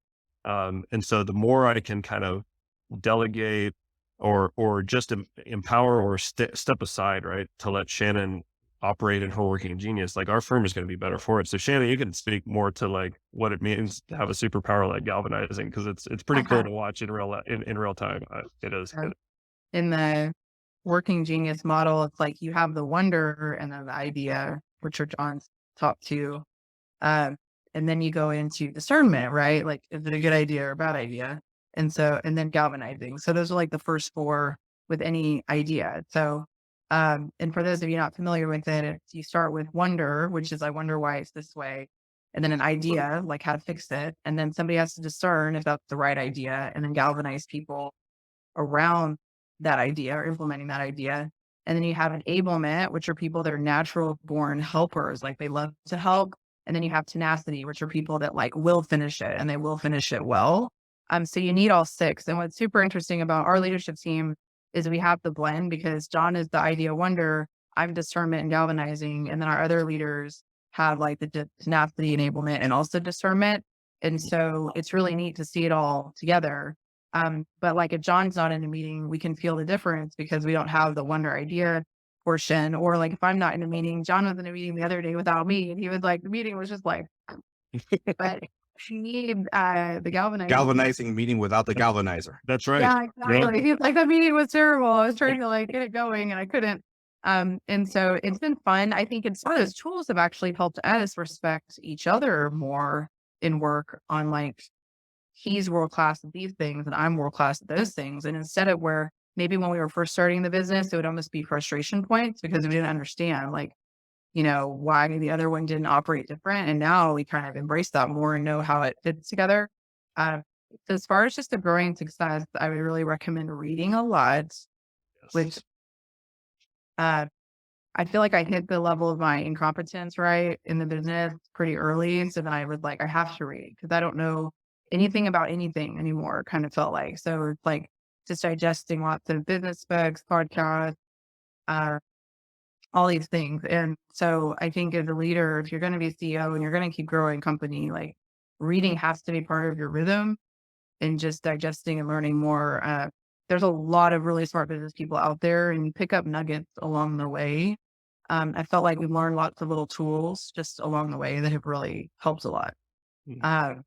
And so the more I can kind of delegate or just empower or step aside, right, to let Shannon operate in her working genius, like our firm is going to be better for it. So Shannon, you can speak more to like what it means to have a superpower like galvanizing, because it's pretty cool to watch in real time. It is. In the working genius model, it's like you have the wonder and then the idea, which are John's top 2. And then you go into discernment, right? Like, is it a good idea or a bad idea? And then galvanizing. So those are like the first 4 with any idea. So, and for those of you not familiar with it, you start with wonder, which is I wonder why it's this way. And then an idea, like how to fix it. And then somebody has to discern if that's the right idea, and then galvanize people around that idea or implementing that idea. And then you have enablement, which are people that are natural born helpers, like they love to help. And then you have tenacity, which are people that like will finish it, and they will finish it well. So you need all 6. And what's super interesting about our leadership team is we have the blend, because John is the idea wonder, I'm discernment and galvanizing, and then our other leaders have like the tenacity, enablement, and also discernment. And so it's really neat to see it all together. But like if John's not in a meeting, we can feel the difference because we don't have the wonder idea portion. Or like if I'm not in a meeting, John was in a meeting the other day without me, and he was like, the meeting was just like, but she need the Galvanizing meeting without the galvanizer. That's right. Yeah, exactly. He's like, the meeting was terrible. I was trying to like get it going and I couldn't. And so it's been fun. I think it's some of those tools have actually helped us respect each other more in work on like he's world class at these things and I'm world class at those things. And instead of where maybe when we were first starting the business, it would almost be frustration points because we didn't understand like, why the other one didn't operate different. And now we kind of embrace that more and know how it fits together. Uh, so as far as just a growing success, I would really recommend reading a lot, which Yes. uh, I feel like I hit the level of my incompetence, right, in the business pretty early. And so then I was like, I have to read because I don't know anything about anything anymore, kind of felt like. So it's like just digesting lots of business books, podcasts, uh, all these things. And so I think as a leader, if you're going to be CEO and you're going to keep growing company, like reading has to be part of your rhythm and just digesting and learning more. There's a lot of really smart business people out there and you pick up nuggets along the way. I felt like we've learned lots of little tools just along the way that have really helped a lot. Mm. Uh,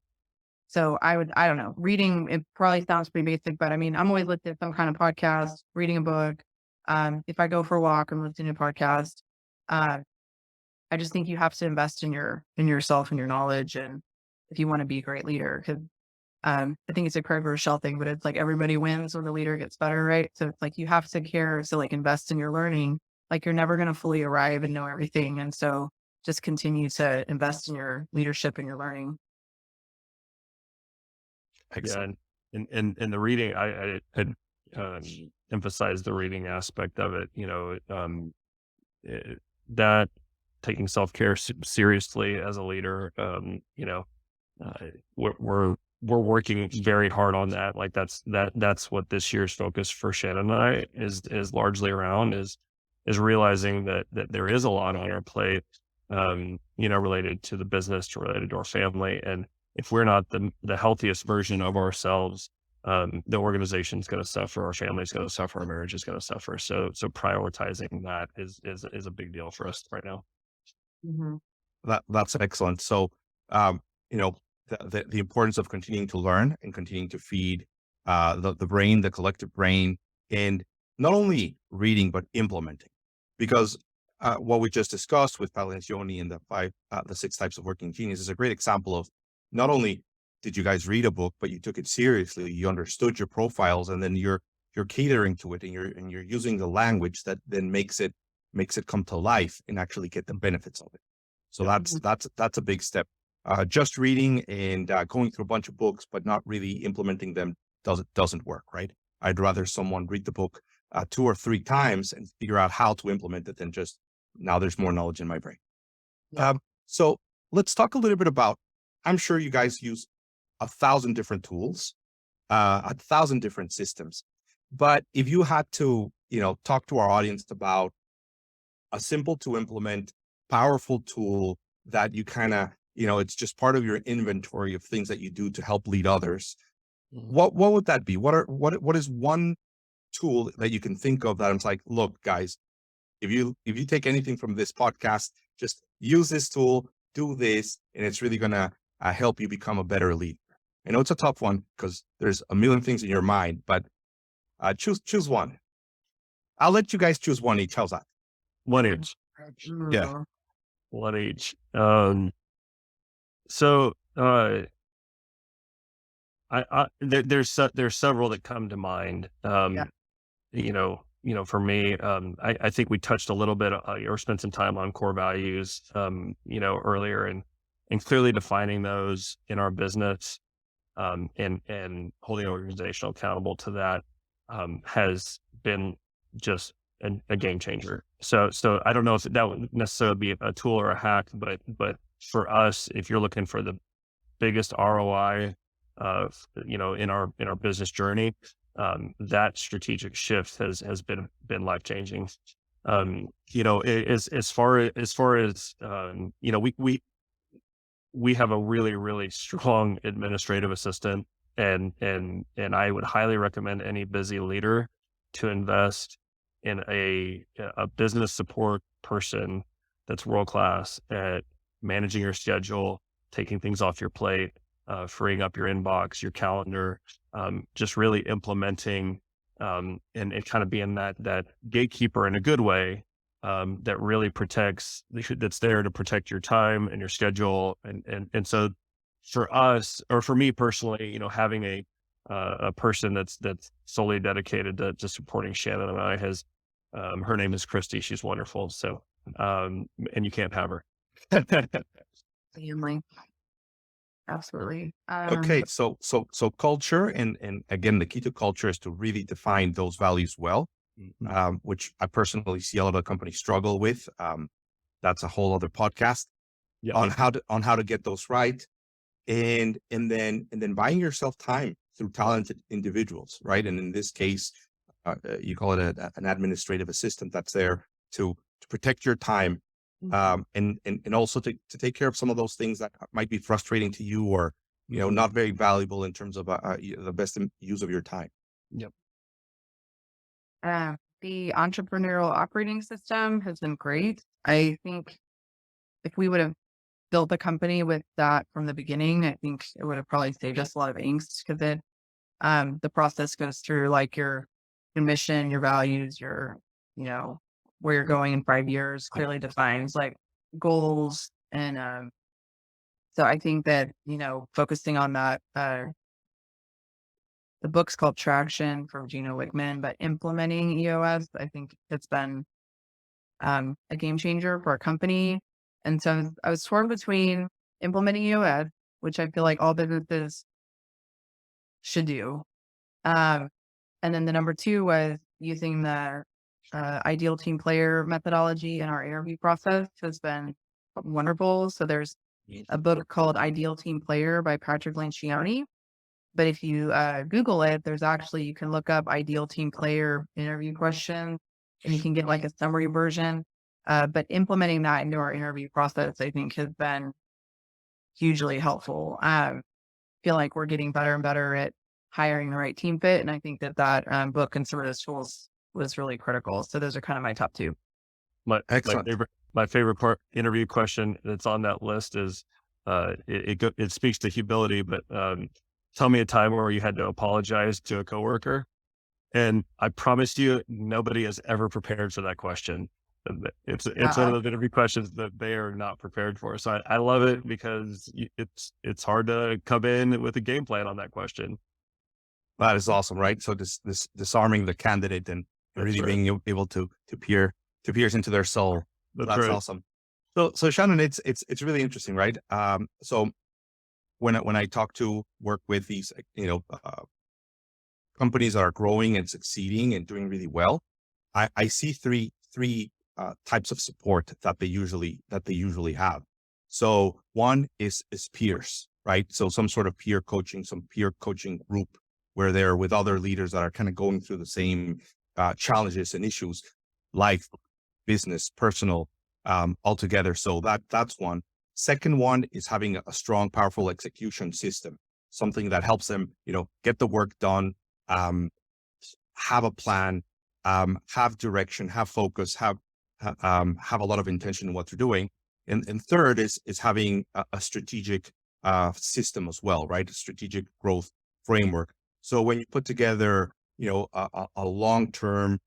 so I don't know, reading, it probably sounds pretty basic, but I mean, I'm always listening to some kind of podcast, reading a book. If I go for a walk, I'm listening to a podcast. Uh, I just think you have to invest in yourself and your knowledge. And if you want to be a great leader, because I think it's a Craig Rochelle thing, but it's like everybody wins when the leader gets better, right? So it's like you have to care to like invest in your learning. Like you're never going to fully arrive and know everything, and so just continue to invest in your leadership and your learning. Yeah, Excellent. and the reading, I had emphasized the reading aspect of it. That taking self care seriously as a leader. Uh, we're working very hard on that. Like that's what this year's focus for Shannon and I is largely around is realizing that there is a lot on our plate, related to the business, related to our family, and if we're not the healthiest version of ourselves, the organization's going to suffer, our family's going to suffer, our marriage is going to suffer. So prioritizing that is a big deal for us right now. Hmm. That's excellent. So, um, you know, the importance of continuing to learn and continuing to feed the brain, the collective brain, and not only reading but implementing, because what we just discussed with Paolancioni and the 6 types of working genius is a great example of not only did you guys read a book, but you took it seriously, you understood your profiles, and then you're catering to it, and you're using the language that then makes it come to life and actually get the benefits of it. So Yep. that's a big step. Just reading and going through a bunch of books, but not really implementing them doesn't work, right? I'd rather someone read the book 2 or 3 times and figure out how to implement it than just now there's more knowledge in my brain. Yeah. So let's talk a little bit about. I'm sure you guys use 1,000 different tools, 1,000 different systems, but if you had to, talk to our audience about a simple to implement, powerful tool that you kind of, it's just part of your inventory of things that you do to help lead others. Mhm. What would that be? What is one tool that you can think of that it's like, look, guys, if you take anything from this podcast, just use this tool, do this, and it's really gonna help you become a better leader. I know it's a tough one because there's a million things in your mind, but choose one. I'll let you guys choose one each. How's that? One each. Yeah. Mm. One each. So there's several that come to mind. Yeah. For me, I think we touched a little bit or spent some time on core values, earlier, and clearly defining those in our business, and holding an organization accountable to that, has been just a game changer. So I don't know if that would necessarily be a tool or a hack, but for us, if you're looking for the biggest ROI in our business journey, that strategic shift has been life changing. As far as we have a really really strong administrative assistant, and I would highly recommend any busy leader to invest in a business support person that's world class at managing your schedule, taking things off your plate, freeing up your inbox, your calendar, just really implementing, and kind of being that gatekeeper in a good way that really that's there to protect your time and your schedule. And so for us, or for me personally, having a person that's solely dedicated to supporting Shannon and I her name is Christy. She's wonderful. So, and you can't have her. Family. Absolutely. Okay, so culture, and again, the key to culture is to really define those values well, which I personally see a lot of companies struggle with. That's a whole other podcast Yeah. on how to get those right, and then buying yourself time through talented individuals, right? And in this case, you call it an administrative assistant that's there to protect your time, and also to take care of some of those things that might be frustrating to you, or not very valuable in terms of the best use of your time. Yep. The entrepreneurial operating system has been great. I think if we would have built the company with that from the beginning, I think it would have probably saved us a lot of angst, because the process goes through like your mission, your values, your, where you're going in 5 years, clearly defines like goals. And so I think that, focusing on that, the book's called Traction from Gino Wickman, but implementing EOS, I think it's been a game changer for our company. And so I was torn between implementing EOS, which I feel like all businesses should do. And then the number two was using the ideal team player methodology in our interview process has been wonderful. So there's a book called Ideal Team Player by Patrick Lencioni. But if you Google it, you can look up ideal team player interview questions, and you can get like a summary version. But implementing that into our interview process, I think, has been hugely helpful. I feel like we're getting better and better at hiring the right team fit. And I think that book and some of those tools was really critical. So those are kind of my top two. Excellent. My favorite interview question that's on that list is, it speaks to humility, but tell me a time where you had to apologize to a coworker. And I promise you, nobody has ever prepared for that question. It's one of those interview questions that they are not prepared for. So I love it, because it's hard to come in with a game plan on that question. That is awesome, right? So this disarming the candidate and really being able to pierce into their soul. That's right. Awesome. So Shannon, it's really interesting, right? So when I work with these, companies that are growing and succeeding and doing really well, I see three types of support that they usually have. So one is peers, right? So some sort of peer coaching group where they're with other leaders that are kind of going through the same challenges and issues, life, business, personal, altogether. So that's one. Second one is having a strong, powerful execution system, something that helps them, get the work done, have a plan, have direction, have focus, have a lot of intention in what they're doing. And third is having a strategic system as well, right? A strategic growth framework. So when you put together, a long-term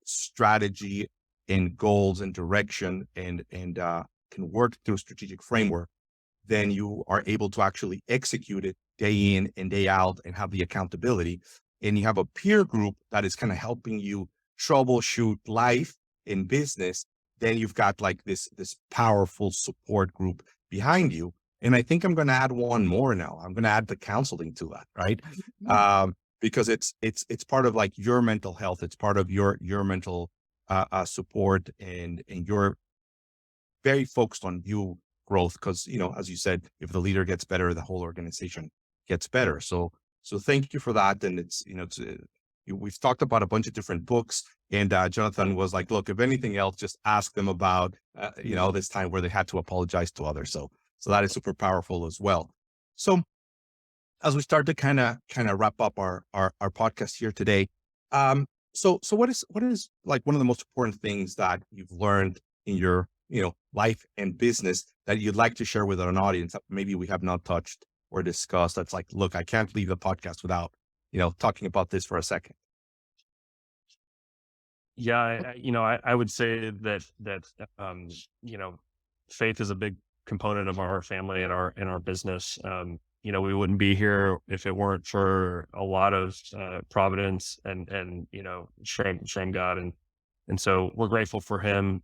strategy and goals and direction, and can work through a strategic framework, then you are able to actually execute it day in and day out and have the accountability. And you have a peer group that is kind of helping you troubleshoot life in business. Then you've got like this powerful support group behind you. And I think I'm going to add one more now. I'm going to add the counseling to that, right? Because it's part of like your mental health. It's part of your mental support, and you're very focused on you growth, because, as you said, if the leader gets better, the whole organization gets better. So thank you for that. And we've talked about a bunch of different books, and Jonathan was like, look, if anything else, just ask them about, this time where they had to apologize to others. So that is super powerful as well. So as we start to kind of wrap up our podcast here today, so what is like one of the most important things that you've learned in your, life and business that you'd like to share with an audience that maybe we have not touched or discussed? That's like, look, I can't leave the podcast without, talking about this for a second. Yeah, I would say that um, you know, faith is a big component of our family and our business. We wouldn't be here if it weren't for a lot of providence and shame God, and so we're grateful for him.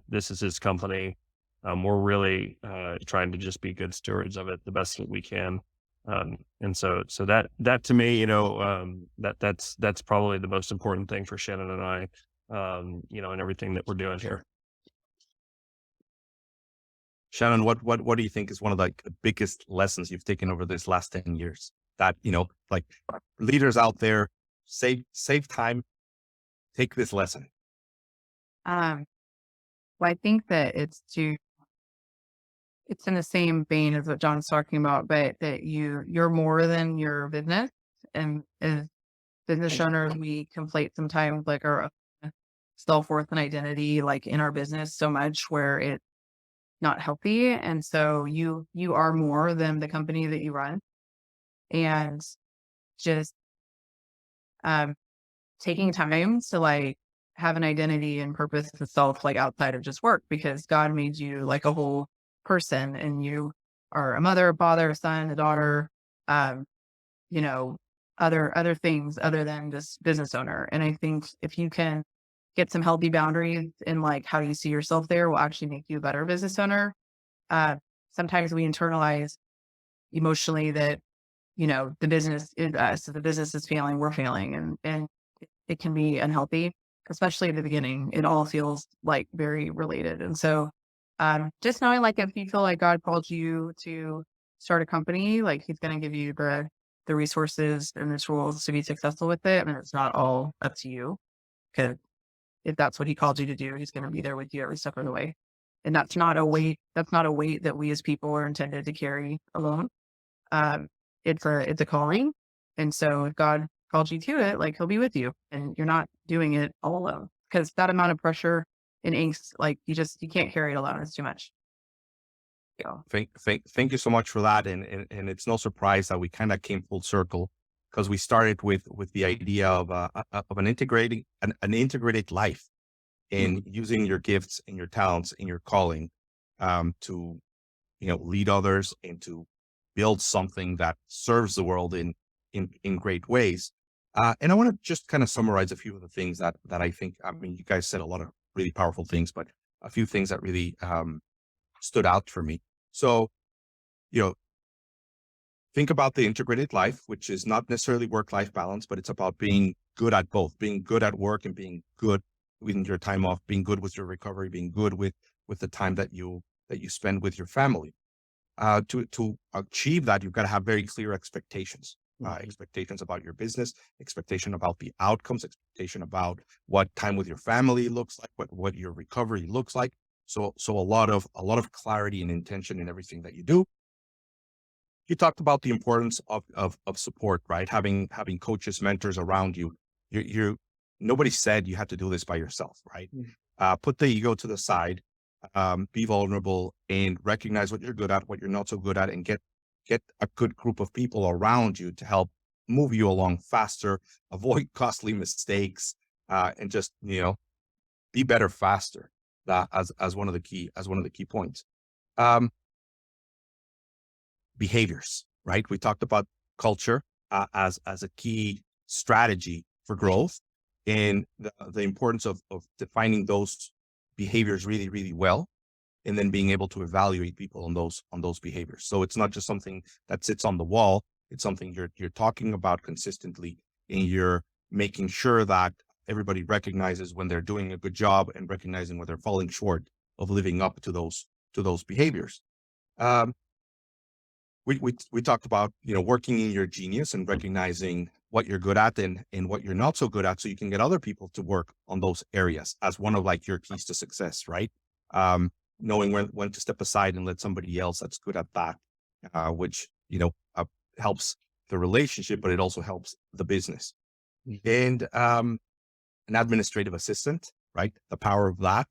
This is his company. We're really trying to just be good stewards of it the best that we can. And so that to me, that's probably the most important thing for Shannon and I, and everything that we're doing here. Shannon, what do you think is one of the biggest lessons you've taken over this last 10 years that, like leaders out there, save time, take this lesson? Um, well, I think that it's in the same vein as what John's talking about, but that you're more than your business. And as business owners, we conflate sometimes like our self-worth and identity like in our business so much where it's not healthy. And so you are more than the company that you run. And just um taking time to like have an identity and purpose and self like outside of just work, because God made you like a whole person, and you are a mother, a father, a son, a daughter, um, you know, other things other than just business owner. And I think if you can get some healthy boundaries in like how you see yourself there will actually make you a better business owner. Uh, Sometimes we internalize emotionally that, the business is us, if the business is failing, we're failing. And it can be unhealthy, especially at the beginning. It all feels like very related. And so just knowing like if you feel like God called you to start a company, like he's gonna give you the resources and the tools to be successful with it. And it's not all up to you. Because if that's what he called you to do, he's gonna be there with you every step of the way. And that's not a weight that we as people are intended to carry alone. Um, it's a calling. And so if God called you to it, like he'll be with you and you're not doing it all alone, because that amount of pressure and angst, like you can't carry it alone. It's too much. Yeah. Thank you so much for that. And it's no surprise that we kind of came full circle because we started with the idea of an integrated life in using your gifts and your talents and your calling to lead others and to build something that serves the world in great ways. And I want to just kind of summarize a few of the things that I think. I mean, you guys said a lot of really powerful things, but a few things that really stood out for me. So, you know, think about the integrated life, which is not necessarily work-life balance, but it's about being good at both, being good at work and being good with your time off, being good with your recovery, being good with the time that you spend with your family. To achieve that, you've got to have very clear expectations. Expectations about your business, expectation about the outcomes, expectation about what time with your family looks like, what your recovery looks like. So a lot of clarity and intention in everything that you do. You talked about the importance of support, right? Having coaches, mentors around you. Nobody said you had to do this by yourself, right? Put the ego to the side, be vulnerable, and recognize what you're good at, what you're not so good at, and get a good group of people around you to help move you along faster, avoid costly mistakes, and just be better faster. As one of the key points. Behaviors, right? We talked about culture as a key strategy for growth, and the importance of defining those behaviors really, really well, and then being able to evaluate people on those behaviors. So it's not just something that sits on the wall. It's something you're talking about consistently, and you're making sure that everybody recognizes when they're doing a good job and recognizing when they're falling short of living up to those behaviors. We talked about working in your genius and recognizing what you're good at and what you're not so good at, so you can get other people to work on those areas as one of like your keys to success, right? Knowing when to step aside and let somebody else that's good at that, which helps the relationship, but it also helps the business. And an administrative assistant, right? The power of that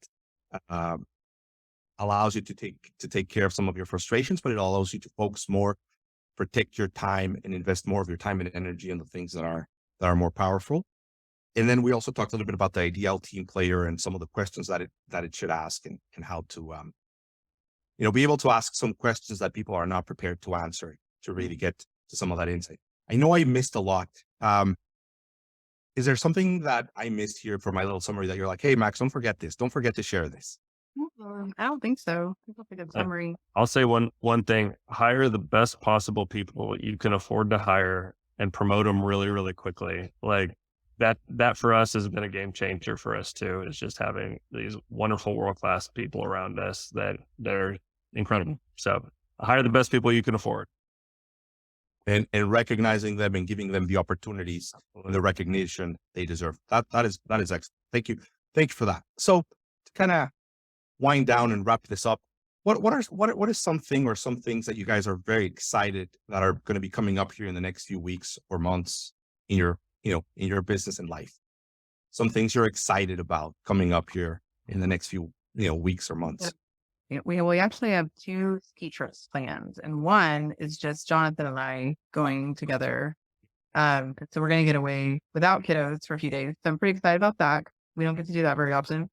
allows you to take care of some of your frustrations, but it allows you to focus more, protect your time, and invest more of your time and energy in the things that are more powerful. And then we also talked a little bit about the ideal team player and some of the questions that it should ask, and how to be able to ask some questions that people are not prepared to answer to really get to some of that insight. I know I missed a lot. Is there something that I missed here for my little summary that you're like, hey, Max, don't forget this. Don't forget to share this. I don't think so. I think that's a good Uh, summary. I'll say one thing: hire the best possible people you can afford to hire, and promote them really, really quickly. Like that for us has been a game changer for us too. Is just having these wonderful world class people around us that are incredible. So hire the best people you can afford. And recognizing them and giving them the opportunities and the recognition they deserve. That is excellent. Thank you. Thank you for that. So to kind of wind down and wrap this up, what is something or some things that you guys are very excited that are going to be coming up here in the next few weeks or months in your in your business and life? Some things you're excited about coming up here in the next few weeks or months. Yeah, we actually have 2 ski trips planned, and one is just Jonathan and I going together. So we're gonna get away without kiddos for a few days. So I'm pretty excited about that. We don't get to do that very often.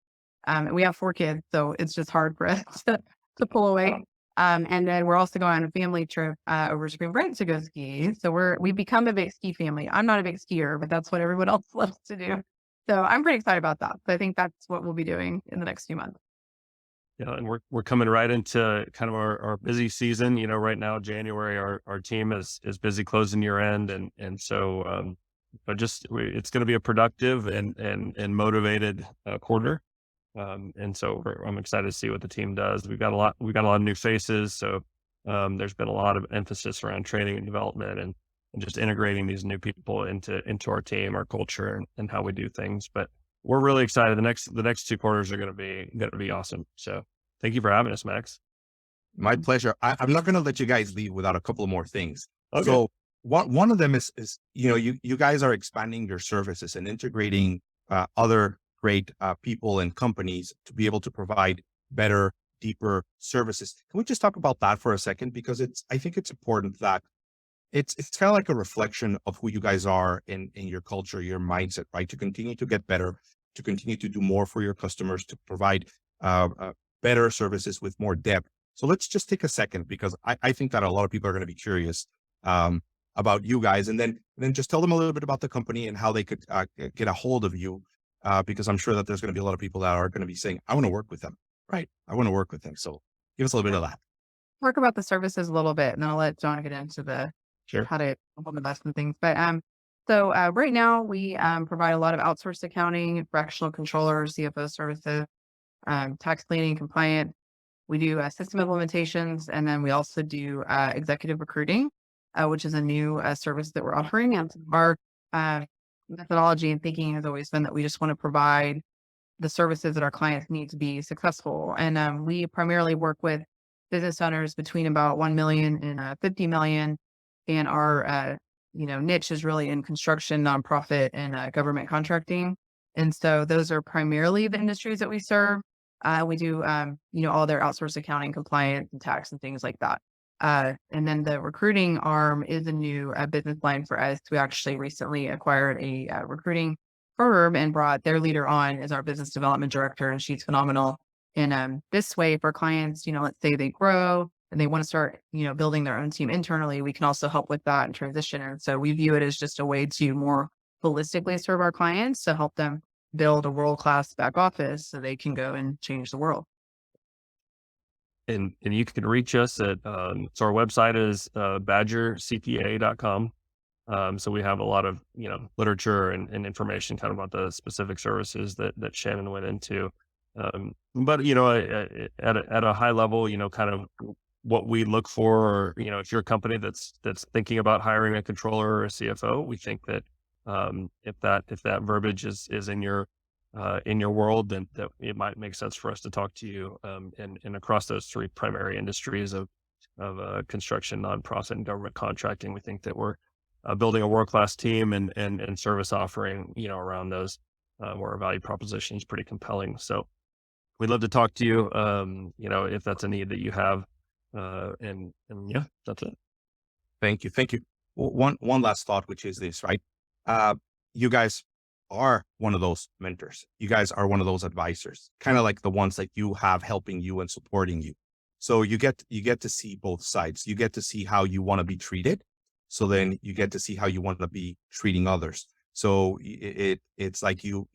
And we have 4 kids, so it's just hard for us to pull away. And then we're also going on a family trip over Spring Break to go ski. So we've become a big ski family. I'm not a big skier, but that's what everyone else loves to do. So I'm pretty excited about that. So I think that's what we'll be doing in the next few months. Yeah, and we're coming right into kind of our busy season. Right now, January, our team is busy closing year end, and so but it's going to be a productive and motivated quarter. And so I'm excited to see what the team does. We've got a lot of new faces, so there's been a lot of emphasis around training and development, and just integrating these new people into our team, our culture, and how we do things. But we're really excited. The next 2 quarters are going to be awesome. So thank you for having us, Max. My pleasure. I'm not going to let you guys leave without a couple of more things. Okay. So one of them is you guys are expanding your services and integrating other great people and companies to be able to provide better, deeper services. Can we just talk about that for a second? Because I think it's important that it's kind of like a reflection of who you guys are in your culture, your mindset, right? To continue to get better, to continue to do more for your customers, to provide better services with more depth. So let's just take a second, because I think that a lot of people are going to be curious about you guys, and then just tell them a little bit about the company and how they could get a hold of you, because I'm sure that there's going to be a lot of people that are going to be saying, I want to work with them, right? I want to work with them. So give us a little bit of that. Talk about the services a little bit, and then I'll let John get into the Sure. how to implement best and things. But so right now we provide a lot of outsourced accounting, fractional controller, CFO services, tax planning, compliance. We do system implementations, and then we also do executive recruiting, which is a new service that we're offering. And our methodology and thinking has always been that we just want to provide the services that our clients need to be successful. And we primarily work with business owners between about 1 million and 50 million. And our niche is really in construction, nonprofit, and government contracting. And so those are primarily the industries that we serve. We do all their outsourced accounting, compliance, and tax and things like that. And then the recruiting arm is a new business line for us. We actually recently acquired a recruiting firm and brought their leader on as our business development director, and she's phenomenal. And this way, for clients, let's say they grow and they want to start, building their own team internally, we can also help with that and transition. And so we view it as just a way to more holistically serve our clients, to help them build a world-class back office so they can go and change the world. And you can reach us at so our website is badgercpa.com. So we have a lot of literature and information kind of about the specific services that Shannon went into. But at a high level, kind of what we look for, or if you're a company that's thinking about hiring a controller or a CFO, we think that if that verbiage is in your world, then that it might make sense for us to talk to you. And across those 3 primary industries of construction, nonprofit, and government contracting, we think that we're building a world-class team and service offering, around those, where our value proposition is pretty compelling. So we'd love to talk to you, if that's a need that you have. And yeah, that's it. Thank you. One last thought, which is this, right? You guys are one of those mentors. You guys are one of those advisors, kind of like the ones that you have helping you and supporting you. So you get to see both sides. You get to see how you want to be treated. So then you get to see how you want to be treating others. So it's like you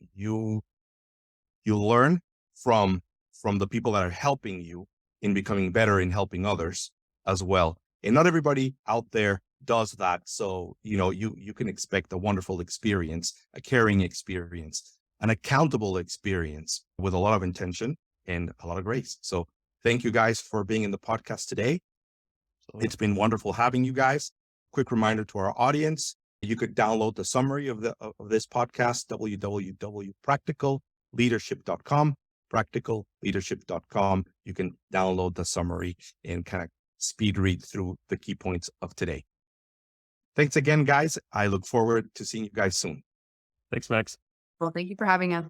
learn from the people that are helping you in becoming better in helping others as well. And not everybody out there does that. So, you can expect a wonderful experience, a caring experience, an accountable experience with a lot of intention and a lot of grace. So thank you guys for being in the podcast today. It's been wonderful having you guys. Quick reminder to our audience, you could download the summary of this podcast, www.practicalleadership.com, practicalleadership.com. You can download the summary and kind of speed read through the key points of today. Thanks again, guys. I look forward to seeing you guys soon. Thanks, Max. Well, thank you for having us.